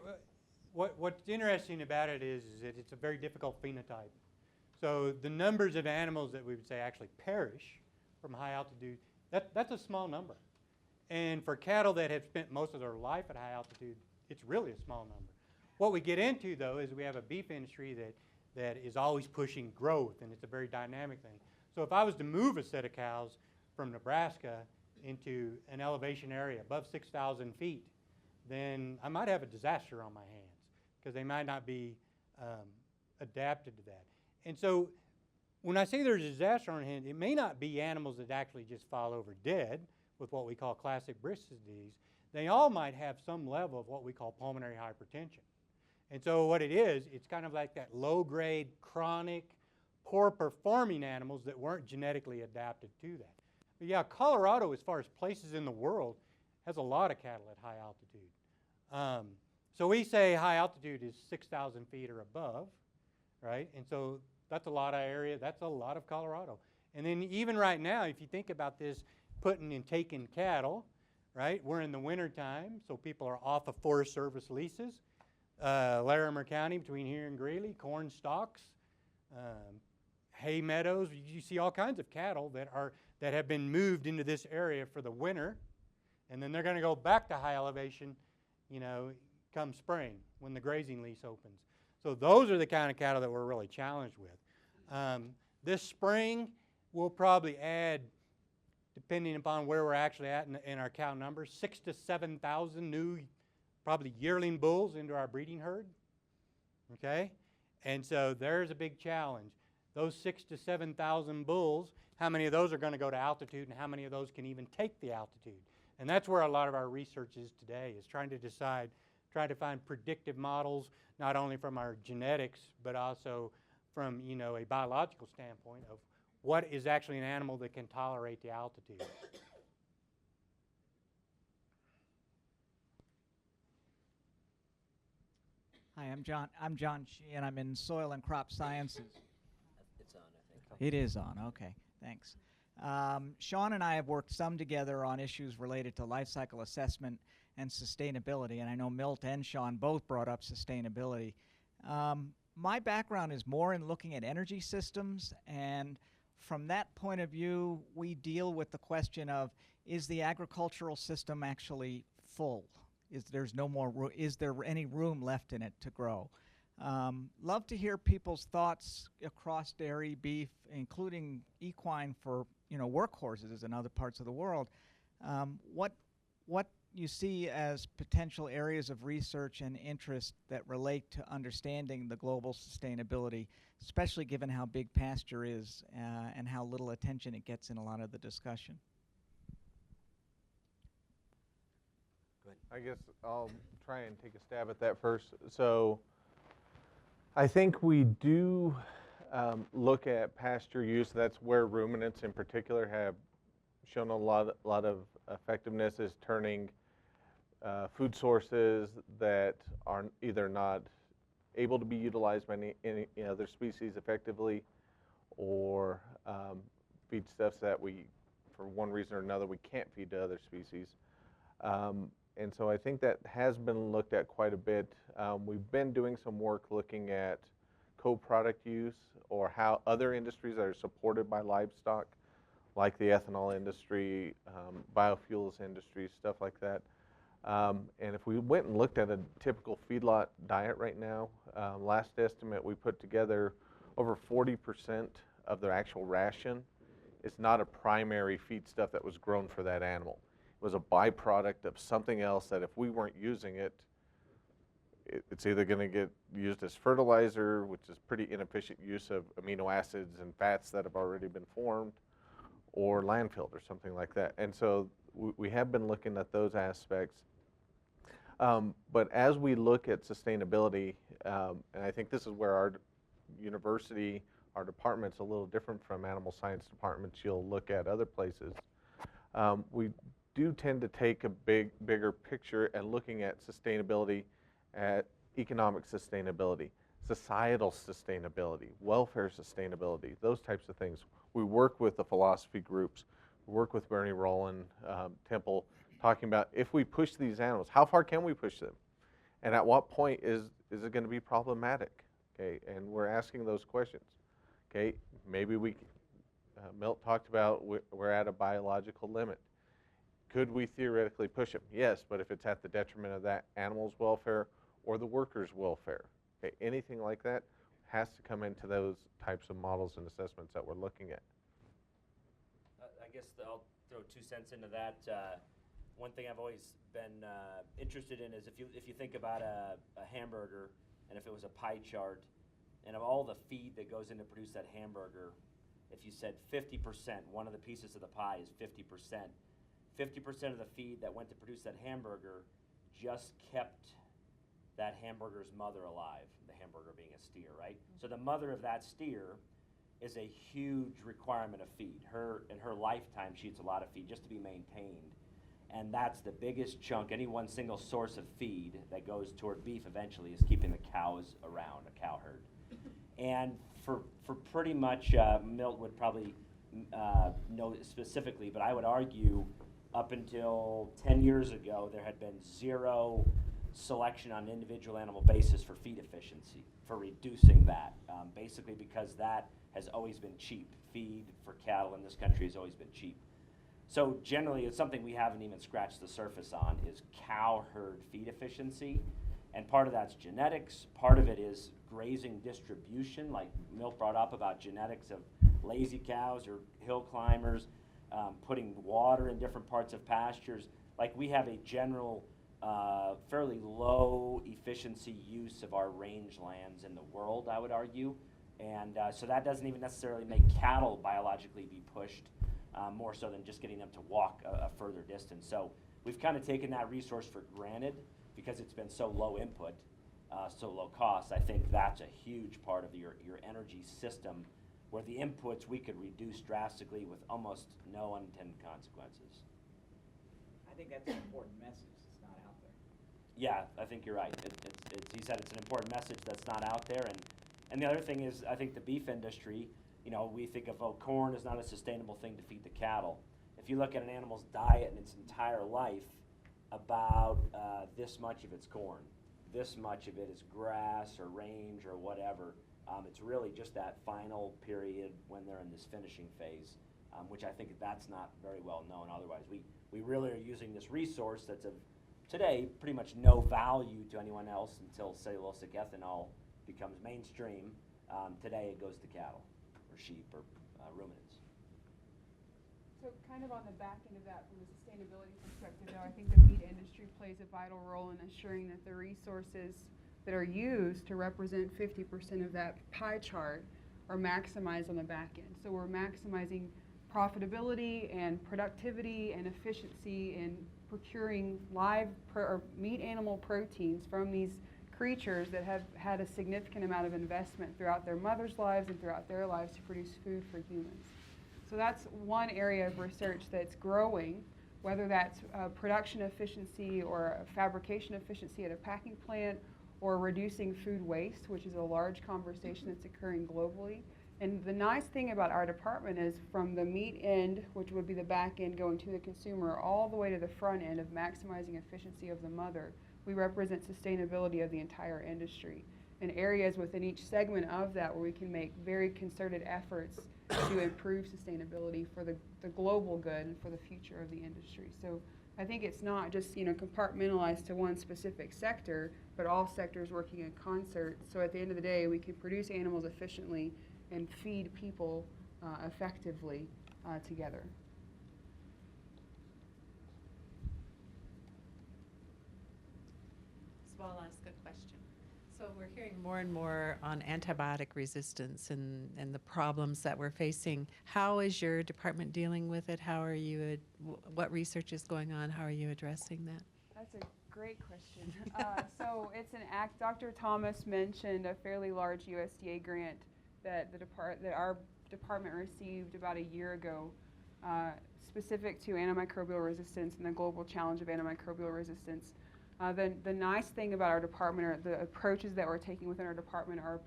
what's interesting about it is that it's a very difficult phenotype. So the numbers of animals that we would say actually perish from high altitude, that's a small number. And for cattle that have spent most of their life at high altitude, it's really a small number. What we get into, though, is we have a beef industry that is always pushing growth, and it's a very dynamic thing. So if I was to move a set of cows from Nebraska into an elevation area above 6,000 feet, then I might have a disaster on my hands because they might not be adapted to that. And so when I say there's a disaster on hand, it may not be animals that actually just fall over dead with what we call classic Brist's disease. They all might have some level of what we call pulmonary hypertension. And so what it is, it's kind of like that low-grade, chronic, poor-performing animals that weren't genetically adapted to that. But yeah, Colorado, as far as places in the world, has a lot of cattle at high altitude. So we say high altitude is 6,000 feet or above, right? And so that's a lot of area. That's a lot of Colorado. And then even right now, if you think about this, putting and taking cattle, right? We're in the winter time, so people are off of Forest Service leases. Larimer County, between here and Greeley, corn stalks, hay meadows. You see all kinds of cattle that have been moved into this area for the winter, and then they're going to go back to high elevation, come spring when the grazing lease opens. So those are the kind of cattle that we're really challenged with. This spring, we'll probably add, depending upon where we're actually at in our cow numbers, 6,000 to 7,000 new, probably yearling bulls into our breeding herd, okay? And so there's a big challenge. those 6,000 to 7,000 bulls, how many of those are going to go to altitude and how many of those can even take the altitude? And that's where a lot of our research is today, is trying to decide, trying to find predictive models, not only from our genetics, but also from, you know, a biological standpoint of what is actually an animal that can tolerate the altitude. Hi, I'm John Sheehan. I'm in soil and crop sciences. It's on, I think. It is on. Okay, thanks. Sean and I have worked some together on issues related to life cycle assessment and sustainability, and I know Milt and Sean both brought up sustainability. My background is more in looking at energy systems, and from that point of view, we deal with the question of, is the agricultural system actually full? Is there any room left in it to grow? Love to hear people's thoughts across dairy, beef, including equine for, you know, workhorses in other parts of the world. What you see as potential areas of research and interest that relate to understanding the global sustainability, especially given how big pasture is and how little attention it gets in a lot of the discussion. I guess I'll try and take a stab at that first. So I think we do look at pasture use. That's where ruminants in particular have shown a lot of effectiveness, is turning food sources that are either not able to be utilized by any other species effectively, or feedstuffs that we, for one reason or another, we can't feed to other species. And so I think that has been looked at quite a bit. We've been doing some work looking at co-product use, or how other industries that are supported by livestock, like the ethanol industry, biofuels industry, stuff like that. And if we went and looked at a typical feedlot diet right now, last estimate we put together, over 40% of their actual ration is not a primary feedstuff that was grown for that animal. It was a byproduct of something else that if we weren't using it, it's either going to get used as fertilizer, which is pretty inefficient use of amino acids and fats that have already been formed, or landfilled or something like that. And so we have been looking at those aspects. But as we look at sustainability, and I think this is where our university, our department's a little different from animal science departments you'll look at other places. We do tend to take a bigger picture at looking at sustainability, at economic sustainability, societal sustainability, welfare sustainability, those types of things. We work with the philosophy groups, we work with Bernie Rowland, Temple, talking about, if we push these animals, how far can we push them? And at what point is it going to be problematic? Okay, and we're asking those questions. Okay, maybe Milt talked about we're at a biological limit. Could we theoretically push them? Yes, but if it's at the detriment of that animal's welfare or the workers' welfare, okay, anything like that has to come into those types of models and assessments that we're looking at. I guess I'll throw 2 cents into that. One thing I've always been interested in is if you think about a hamburger, and if it was a pie chart, and of all the feed that goes in to produce that hamburger, if you said 50%, one of the pieces of the pie is 50%. 50% of the feed that went to produce that hamburger just kept that hamburger's mother alive, the hamburger being a steer, right? So the mother of that steer is a huge requirement of feed. In her lifetime, she eats a lot of feed just to be maintained. And that's the biggest chunk. Any one single source of feed that goes toward beef eventually is keeping the cows around, a cow herd. And for pretty much, Milt would probably know specifically, but I would argue up until 10 years ago, there had been zero selection on an individual animal basis for feed efficiency, for reducing that, basically because that has always been cheap. Feed for cattle in this country has always been cheap. So generally, it's something we haven't even scratched the surface on, is cow herd feed efficiency. And part of that's genetics, part of it is grazing distribution, like Milt brought up about genetics of lazy cows or hill climbers, putting water in different parts of pastures. Like we have a general fairly low efficiency use of our range lands in the world, I would argue. And so that doesn't even necessarily make cattle biologically be pushed, more so than just getting them to walk a further distance. So we've kind of taken that resource for granted because it's been so low input, so low cost. I think that's a huge part of your energy system, where the inputs we could reduce drastically with almost no unintended consequences. I think that's an important message that's not out there. Yeah, I think you're right. He said it's an important message that's not out there. And the other thing is, I think the beef industry, you know, we think of, oh, corn is not a sustainable thing to feed the cattle. If you look at an animal's diet in its entire life, about this much of it's corn, this much of it is grass or range or whatever. It's really just that final period when they're in this finishing phase, which I think that's not very well known. Otherwise, we really are using this resource that's of today pretty much no value to anyone else until cellulosic ethanol becomes mainstream. Today it goes to cattle or sheep or ruminants. So kind of on the back end of that, from a sustainability perspective, though, I think the meat industry plays a vital role in ensuring that the resources that are used to represent 50% of that pie chart are maximized on the back end. So we're maximizing profitability and productivity and efficiency in procuring live or meat animal proteins from these creatures that have had a significant amount of investment throughout their mother's lives and throughout their lives to produce food for humans. So that's one area of research that's growing, whether that's production efficiency or fabrication efficiency at a packing plant, or reducing food waste, which is a large conversation that's occurring globally. And the nice thing about our department is, from the meat end, which would be the back end going to the consumer, all the way to the front end of maximizing efficiency of the mother, we represent sustainability of the entire industry, and areas within each segment of that where we can make very concerted efforts to improve sustainability for the global good and for the future of the industry. So I think it's not just, you know, compartmentalized to one specific sector, but all sectors working in concert. So at the end of the day, we can produce animals efficiently and feed people effectively together. So I'll ask a question. So we're hearing more and more on antibiotic resistance and the problems that we're facing. How is your department dealing with it? How are you, what research is going on? How are you addressing that? That's a great question. So it's an act. Dr. Thomas mentioned a fairly large USDA grant that our department received about a year ago, specific to antimicrobial resistance and the global challenge of antimicrobial resistance. The nice thing about our department, or the approaches that we're taking within our department, are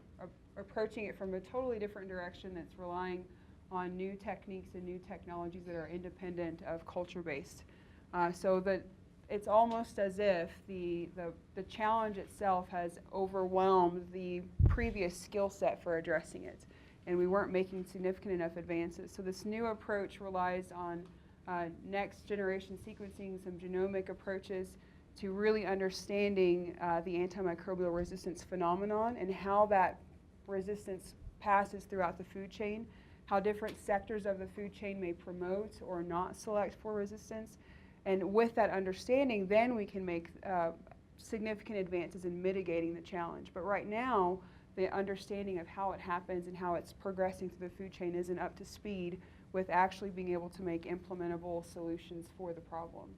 approaching it from a totally different direction that's relying on new techniques and new technologies that are independent of culture-based. So that it's almost as if the challenge itself has overwhelmed the previous skill set for addressing it, and we weren't making significant enough advances. So this new approach relies on next generation sequencing, some genomic approaches to really understanding the antimicrobial resistance phenomenon and how that resistance passes throughout the food chain, how different sectors of the food chain may promote or not select for resistance. And with that understanding, then we can make significant advances in mitigating the challenge. But right now, the understanding of how it happens and how it's progressing through the food chain isn't up to speed with actually being able to make implementable solutions for the problem.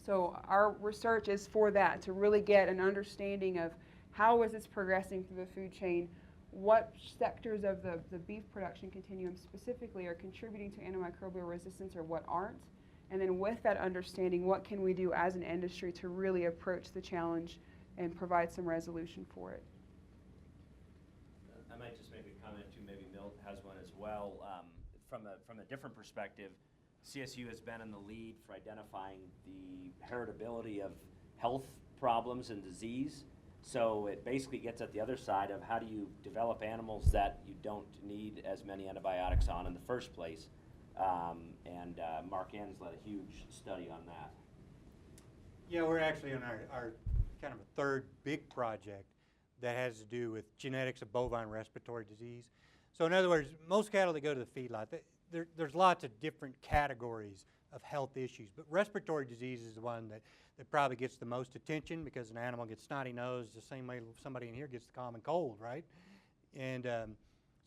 So our research is for that, to really get an understanding of how is this progressing through the food chain, what sectors of the beef production continuum specifically are contributing to antimicrobial resistance or what aren't, and then with that understanding, what can we do as an industry to really approach the challenge and provide some resolution for it. I might just make a comment too, maybe Milt has one as well. From a different perspective, CSU has been in the lead for identifying the heritability of health problems and disease. So it basically gets at the other side of how do you develop animals that you don't need as many antibiotics on in the first place. And Mark Ann's led a huge study on that. Yeah, we're actually on our kind of a third big project that has to do with genetics of bovine respiratory disease. So in other words, most cattle that go to the feedlot, there's lots of different categories of health issues, but respiratory disease is the one that probably gets the most attention, because an animal gets snotty nose the same way somebody in here gets the common cold, right? And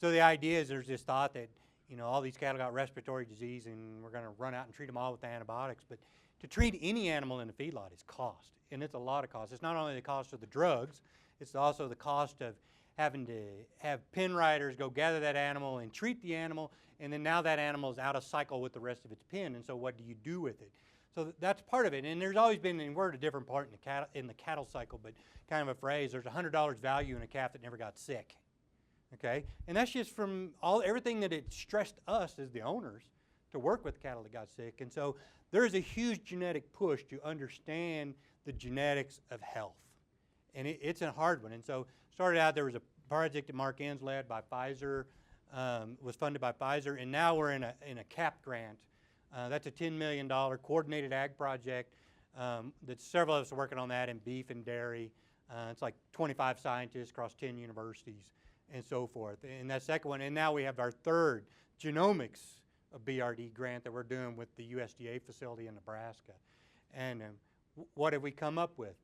So the idea is there's this thought that, you know, all these cattle got respiratory disease and we're going to run out and treat them all with antibiotics. But to treat any animal in a feedlot is cost, and it's a lot of cost. It's not only the cost of the drugs, it's also the cost of having to have pen riders go gather that animal and treat the animal, and then now that animal is out of cycle with the rest of its pen, and so what do you do with it? So that's part of it, and there's always been, and we're at a different part in the cattle cycle, but kind of a phrase, there's $100 value in a calf that never got sick, okay? And that's just from everything that it stressed us as the owners to work with cattle that got sick, and so there's a huge genetic push to understand the genetics of health, and it's a hard one, and so started out, there was a project that Mark Enns led by Pfizer, was funded by Pfizer, and now we're in a CAP grant. That's a $10 million coordinated ag project that several of us are working on that in beef and dairy. It's like 25 scientists across 10 universities and so forth. And that second one, and now we have our third genomics BRD grant that we're doing with the USDA facility in Nebraska. And what have we come up with?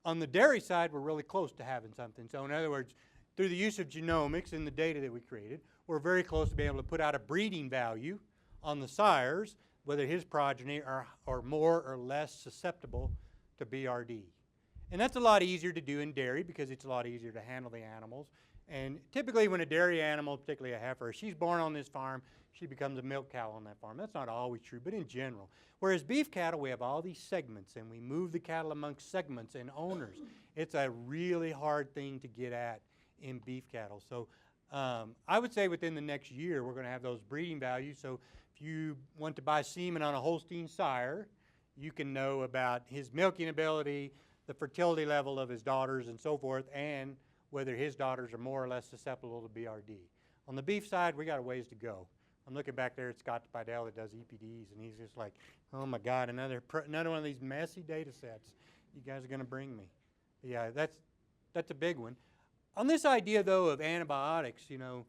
On the dairy side, we're really close to having something. So in other words, through the use of genomics and the data that we created, we're very close to being able to put out a breeding value on the sires, whether his progeny are more or less susceptible to BRD. And that's a lot easier to do in dairy because it's a lot easier to handle the animals. And typically when a dairy animal, particularly a heifer, she's born on this farm, she becomes a milk cow on that farm. That's not always true, but in general. Whereas beef cattle, we have all these segments, and we move the cattle amongst segments and owners. It's a really hard thing to get at in beef cattle. So I would say within the next year, we're going to have those breeding values. So if you want to buy semen on a Holstein sire, you can know about his milking ability, the fertility level of his daughters and so forth, and whether his daughters are more or less susceptible to BRD. On the beef side, we got a ways to go. I'm looking back there at Scott Bidell that does EPDs, and he's just like, oh my God, another one of these messy data sets you guys are going to bring me. Yeah, that's a big one. On this idea, though, of antibiotics, you know,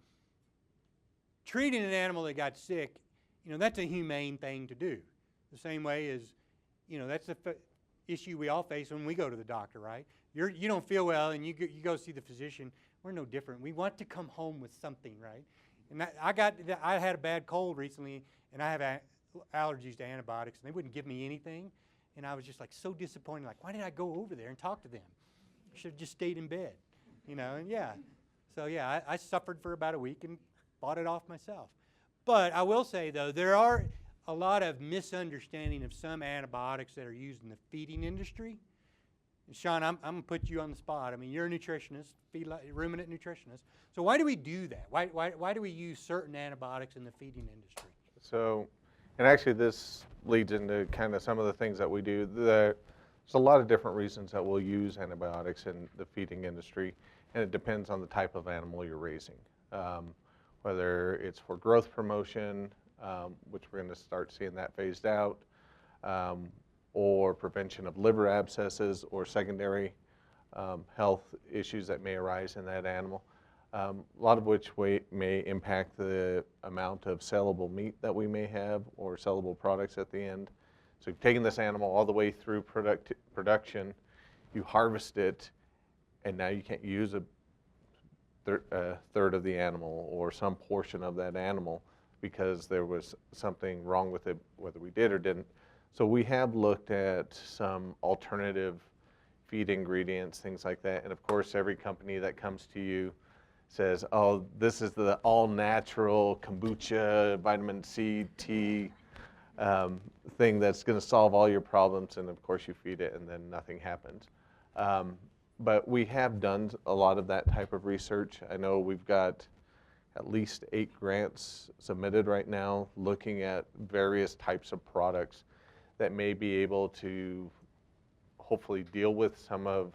treating an animal that got sick, you know, that's a humane thing to do. The same way as, you know, that's the issue we all face when we go to the doctor, right? You don't feel well, and you go see the physician. We're no different. We want to come home with something, right? And I had a bad cold recently, and I have allergies to antibiotics, and they wouldn't give me anything. And I was just like so disappointed, like, why did I go over there and talk to them? I should have just stayed in bed, you know, and yeah. So yeah, I suffered for about a week and fought it off myself. But I will say, though, there are a lot of misunderstanding of some antibiotics that are used in the feeding industry. And Sean, I'm going to put you on the spot. I mean, you're a nutritionist, ruminant nutritionist. So why do we do that? Why do we use certain antibiotics in the feeding industry? So, and actually this leads into kind of some of the things that we do. There's a lot of different reasons that we'll use antibiotics in the feeding industry, and it depends on the type of animal you're raising. Whether it's for growth promotion, which we're going to start seeing that phased out, or prevention of liver abscesses or secondary health issues that may arise in that animal, a lot of which may impact the amount of sellable meat that we may have or sellable products at the end. So you've taken this animal all the way through production, you harvest it, and now you can't use a third of the animal or some portion of that animal because there was something wrong with it, whether we did or didn't. So we have looked at some alternative feed ingredients, things like that. And of course, every company that comes to you says, oh, this is the all-natural kombucha, vitamin C, tea thing that's going to solve all your problems. And of course, you feed it and then nothing happens. But we have done a lot of that type of research. I know we've got at least 8 grants submitted right now looking at various types of products that may be able to hopefully deal with some of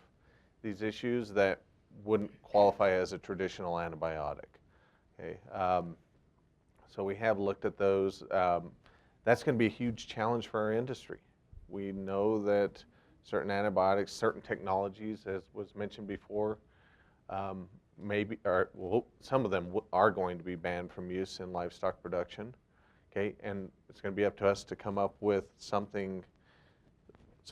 these issues that wouldn't qualify as a traditional antibiotic. Okay, so we have looked at those. That's going to be a huge challenge for our industry. We know that certain antibiotics, certain technologies, as was mentioned before, some of them are going to be banned from use in livestock production. Okay, and it's going to be up to us to come up with some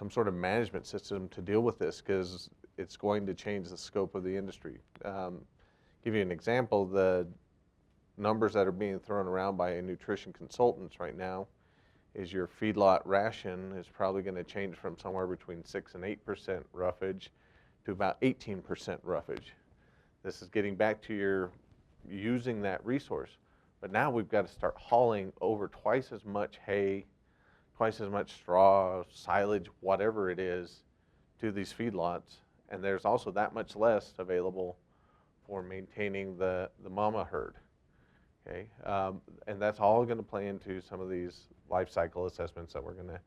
sort of management system to deal with this, because it's going to change the scope of the industry. Give you an example, the numbers that are being thrown around by nutrition consultants right now is your feedlot ration is probably going to change from somewhere between 6 and 8% roughage to about 18% roughage. This is getting back to your using that resource. But now we've got to start hauling over twice as much hay, twice as much straw, silage, whatever it is, to these feedlots. And there's also that much less available for maintaining the mama herd. Okay, and that's all going to play into some of these life cycle assessments that we're going to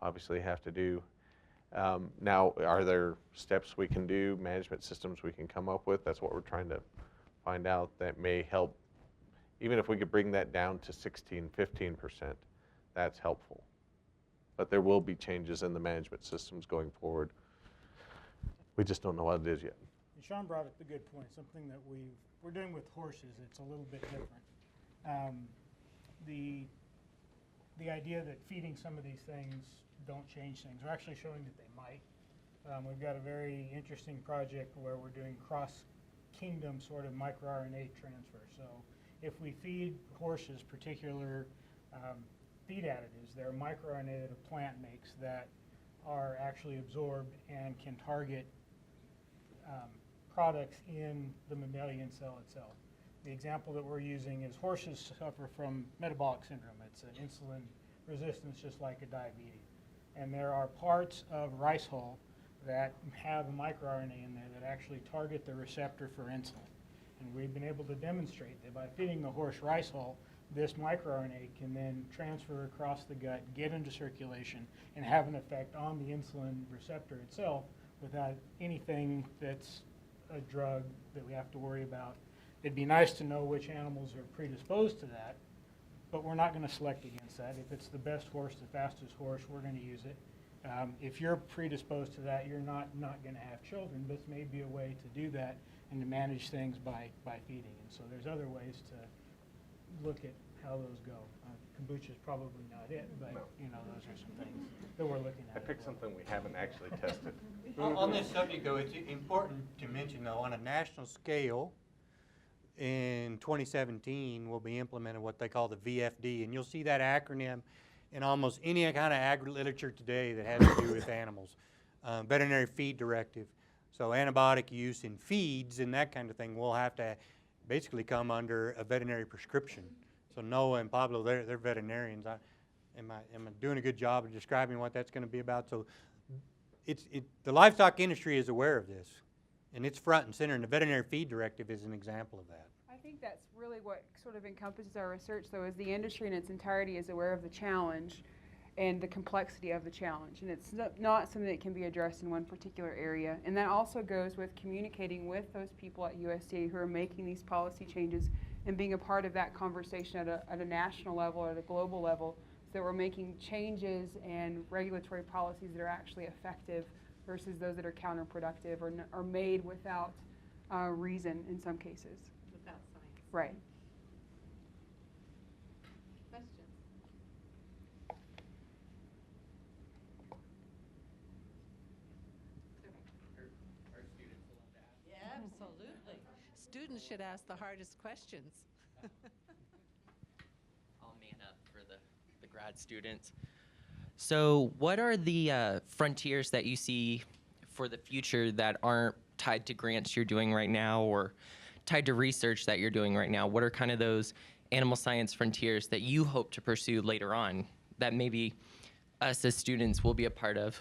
obviously have to do. Now, are there steps we can do, management systems we can come up with? That's what we're trying to find out that may help. Even if we could bring that down to 16, 15%, that's helpful. But there will be changes in the management systems going forward. We just don't know what it is yet. And Sean brought up a good point, something that we're doing with horses. It's a little bit different. The idea that feeding some of these things don't change things. We're actually showing that they might. We've got a very interesting project where we're doing cross-kingdom sort of microRNA transfer. So if we feed horses particular feed additives, they're microRNA that a plant makes that are actually absorbed and can target products in the mammalian cell itself. The example that we're using is horses suffer from metabolic syndrome. It's an insulin resistance just like a diabetes. And there are parts of rice hull that have a microRNA in there that actually target the receptor for insulin. And we've been able to demonstrate that by feeding the horse rice hull, this microRNA can then transfer across the gut, get into circulation, and have an effect on the insulin receptor itself without anything that's a drug that we have to worry about. It'd be nice to know which animals are predisposed to that, but we're not going to select against that. If it's the best horse, the fastest horse, we're going to use it. If you're predisposed to that, you're not going to have children. This may be a way to do that and to manage things by feeding. And so there's other ways to look at how those go. Kombucha is probably not it, but you know, those are some things that we're looking at. I picked something we haven't actually tested. On this subject, though, it's important to mention, though, on a national scale, in 2017, will be implemented what they call the VFD, and you'll see that acronym in almost any kind of agri-literature today that has to do with animals. Veterinary Feed Directive. So antibiotic use in feeds and that kind of thing will have to basically come under a veterinary prescription. So Noah and Pablo, they're veterinarians. Am I doing a good job of describing what that's going to be about? So the livestock industry is aware of this, and it's front and center, and the Veterinary Feed Directive is an example of that. I think that's really what sort of encompasses our research, though, is the industry in its entirety is aware of the challenge and the complexity of the challenge. And it's not something that can be addressed in one particular area. And that also goes with communicating with those people at USDA who are making these policy changes and being a part of that conversation at a national level or at a global level, so that we're making changes and regulatory policies that are actually effective versus those that are counterproductive or are made without reason in some cases. Without science. Right. Questions? Yeah, absolutely. Students should ask the hardest questions. I'll man up for the grad students. So what are the frontiers that you see for the future that aren't tied to grants you're doing right now or tied to research that you're doing right now? What are kind of those animal science frontiers that you hope to pursue later on that maybe us as students will be a part of?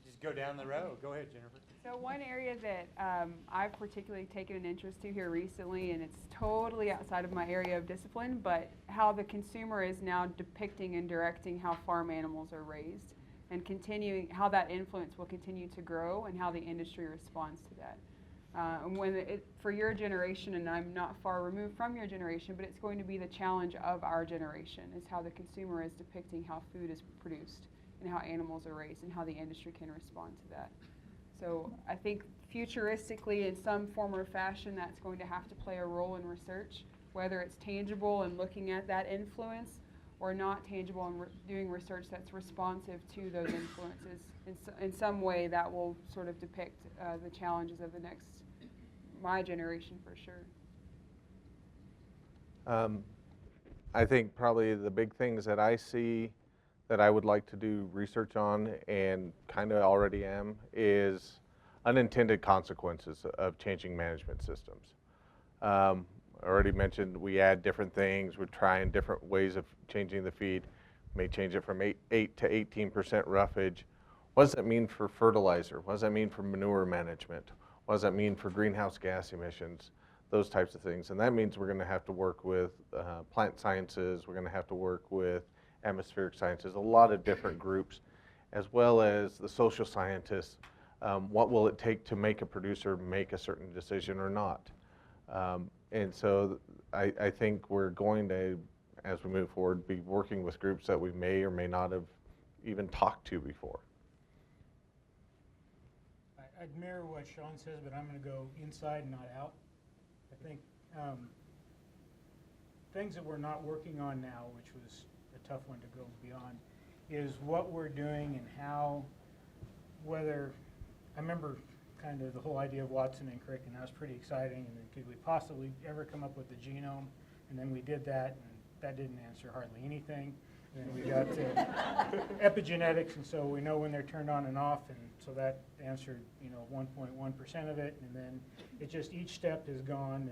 Just go down the road. Go ahead, Jennifer. So one area that I've particularly taken an interest to here recently, and it's totally outside of my area of discipline, but how the consumer is now depicting and directing how farm animals are raised, and continuing how that influence will continue to grow and how the industry responds to that. For your generation, and I'm not far removed from your generation, but it's going to be the challenge of our generation, is how the consumer is depicting how food is produced and how animals are raised and how the industry can respond to that. So I think futuristically, in some form or fashion, that's going to have to play a role in research, whether it's tangible and looking at that influence, or not tangible and doing research that's responsive to those influences. In some way, that will sort of depict the challenges of the next my generation for sure. I think probably the big things that I see that I would like to do research on, and kind of already am, is unintended consequences of changing management systems. I already mentioned we add different things. We're trying different ways of changing the feed. May change it from 8 to 18% roughage. What does that mean for fertilizer? What does that mean for manure management? What does that mean for greenhouse gas emissions? Those types of things. And that means we're going to have to work with plant sciences. We're going to have to work with atmospheric sciences, a lot of different groups, as well as the social scientists. What will it take to make a producer make a certain decision or not? And so I think we're going to, as we move forward, be working with groups that we may or may not have even talked to before. I'd mirror what Sean says, but I'm going to go inside and not out. I think things that we're not working on now, which was a tough one to go beyond, is what we're doing and how, whether, I remember kind of the whole idea of Watson and Crick, and that was pretty exciting, and then could we possibly ever come up with the genome? And then we did that, and that didn't answer hardly anything. And then we got to epigenetics, and so we know when they're turned on and off, and so that answered, 1.1% of it, and then it just, each step has gone,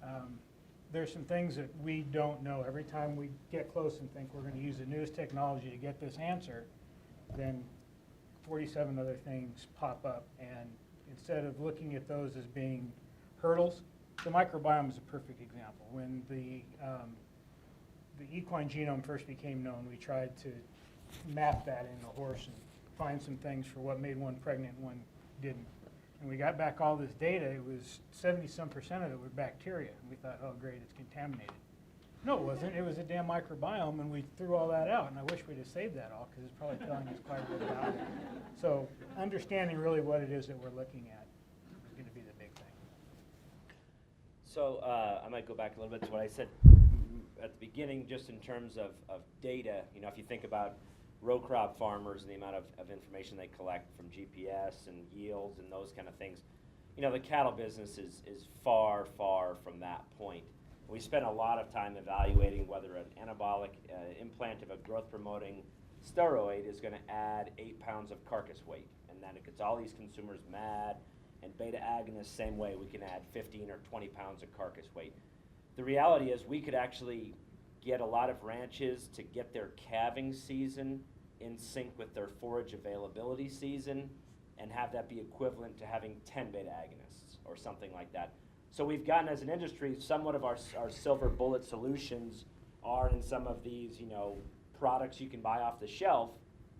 and there's some things that we don't know. Every time we get close and think we're going to use the newest technology to get this answer, then 47 other things pop up, and instead of looking at those as being hurdles, the microbiome is a perfect example. When the equine genome first became known, we tried to map that in the horse and find some things for what made one pregnant and one didn't. And we got back all this data. It was 70-some% of it was bacteria. And we thought, oh great, it's contaminated. No, it wasn't. It was a damn microbiome, and we threw all that out. And I wish we'd have saved that all, because it's probably telling us quite a bit about it. So understanding really what it is that we're looking at is going to be the big thing. So I might go back a little bit to what I said at the beginning, just in terms of data. If you think about row crop farmers and the amount of information they collect from GPS and yields and those kind of things, the cattle business is far, far from that point. We spend a lot of time evaluating whether an anabolic implant of a growth-promoting steroid is going to add 8 pounds of carcass weight, and then it gets all these consumers mad. And beta agonists, same way, we can add 15 or 20 pounds of carcass weight. The reality is we could actually get a lot of ranches to get their calving season in sync with their forage availability season, and have that be equivalent to having 10 beta agonists or something like that. So we've gotten, as an industry, somewhat of our silver bullet solutions are in some of these, products you can buy off the shelf.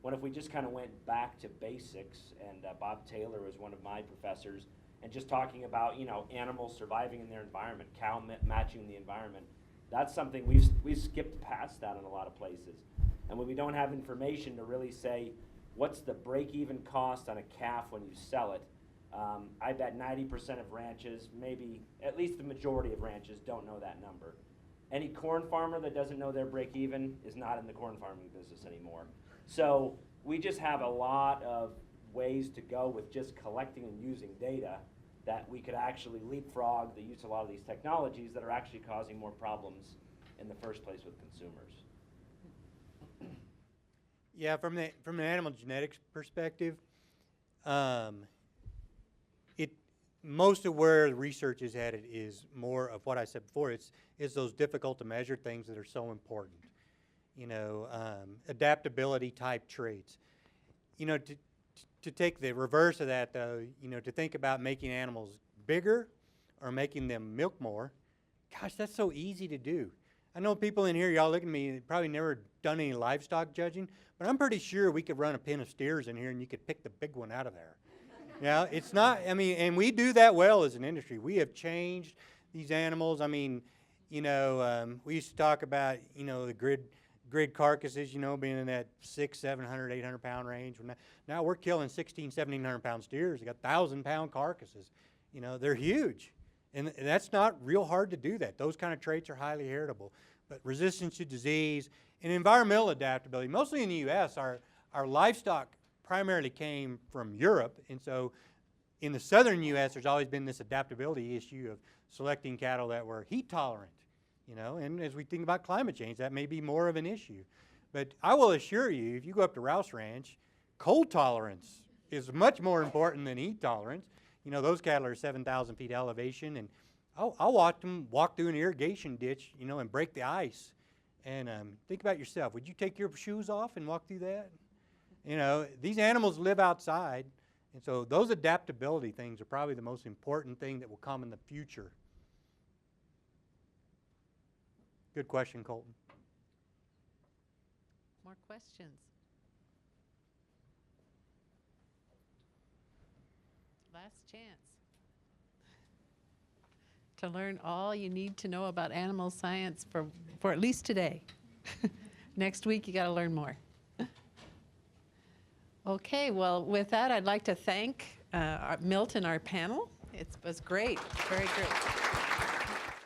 When if we just kind of went back to basics, and Bob Taylor was one of my professors, and just talking about, animals surviving in their environment, cow matching the environment, that's something we've skipped past that in a lot of places. And when we don't have information to really say, what's the break-even cost on a calf when you sell it, I bet 90% of ranches, maybe at least the majority of ranches, don't know that number. Any corn farmer that doesn't know their break-even is not in the corn farming business anymore. So we just have a lot of ways to go with just collecting and using data that we could actually leapfrog the use of a lot of these technologies that are actually causing more problems in the first place with consumers. Yeah, from an animal genetics perspective, most of where the research is headed is more of what I said before. It's those difficult to measure things that are so important. Adaptability type traits. To take the reverse of that, though, to think about making animals bigger or making them milk more, gosh, that's so easy to do. I know people in here, y'all look at me, probably never done any livestock judging, but I'm pretty sure we could run a pen of steers in here and you could pick the big one out of there. It's not, and we do that well as an industry. We have changed these animals. We used to talk about, the grid carcasses, being in that 600, 700, 800 pound range. Now we're killing 1,600, 1,700 pound steers. They got 1,000 pound carcasses. They're huge. And that's not real hard to do that. Those kind of traits are highly heritable. But resistance to disease and environmental adaptability, mostly in the U.S., our livestock primarily came from Europe. And so in the southern U.S., there's always been this adaptability issue of selecting cattle that were heat tolerant, you know, and as we think about climate change, that may be more of an issue. But I will assure you, if you go up to Rouse Ranch, cold tolerance is much more important than heat tolerance. You know, those cattle are 7,000 feet elevation, and I'll watch them walk through an irrigation ditch, you know, and break the ice. And think about yourself. Would you take your shoes off and walk through that? You know, these animals live outside, and so those adaptability things are probably the most important thing that will come in the future. Good question, Colton. More questions? Last chance to learn all you need to know about animal science for at least today. Next week, you got to learn more. Okay, well, with that, I'd like to thank Milt and our panel. It was great, very great.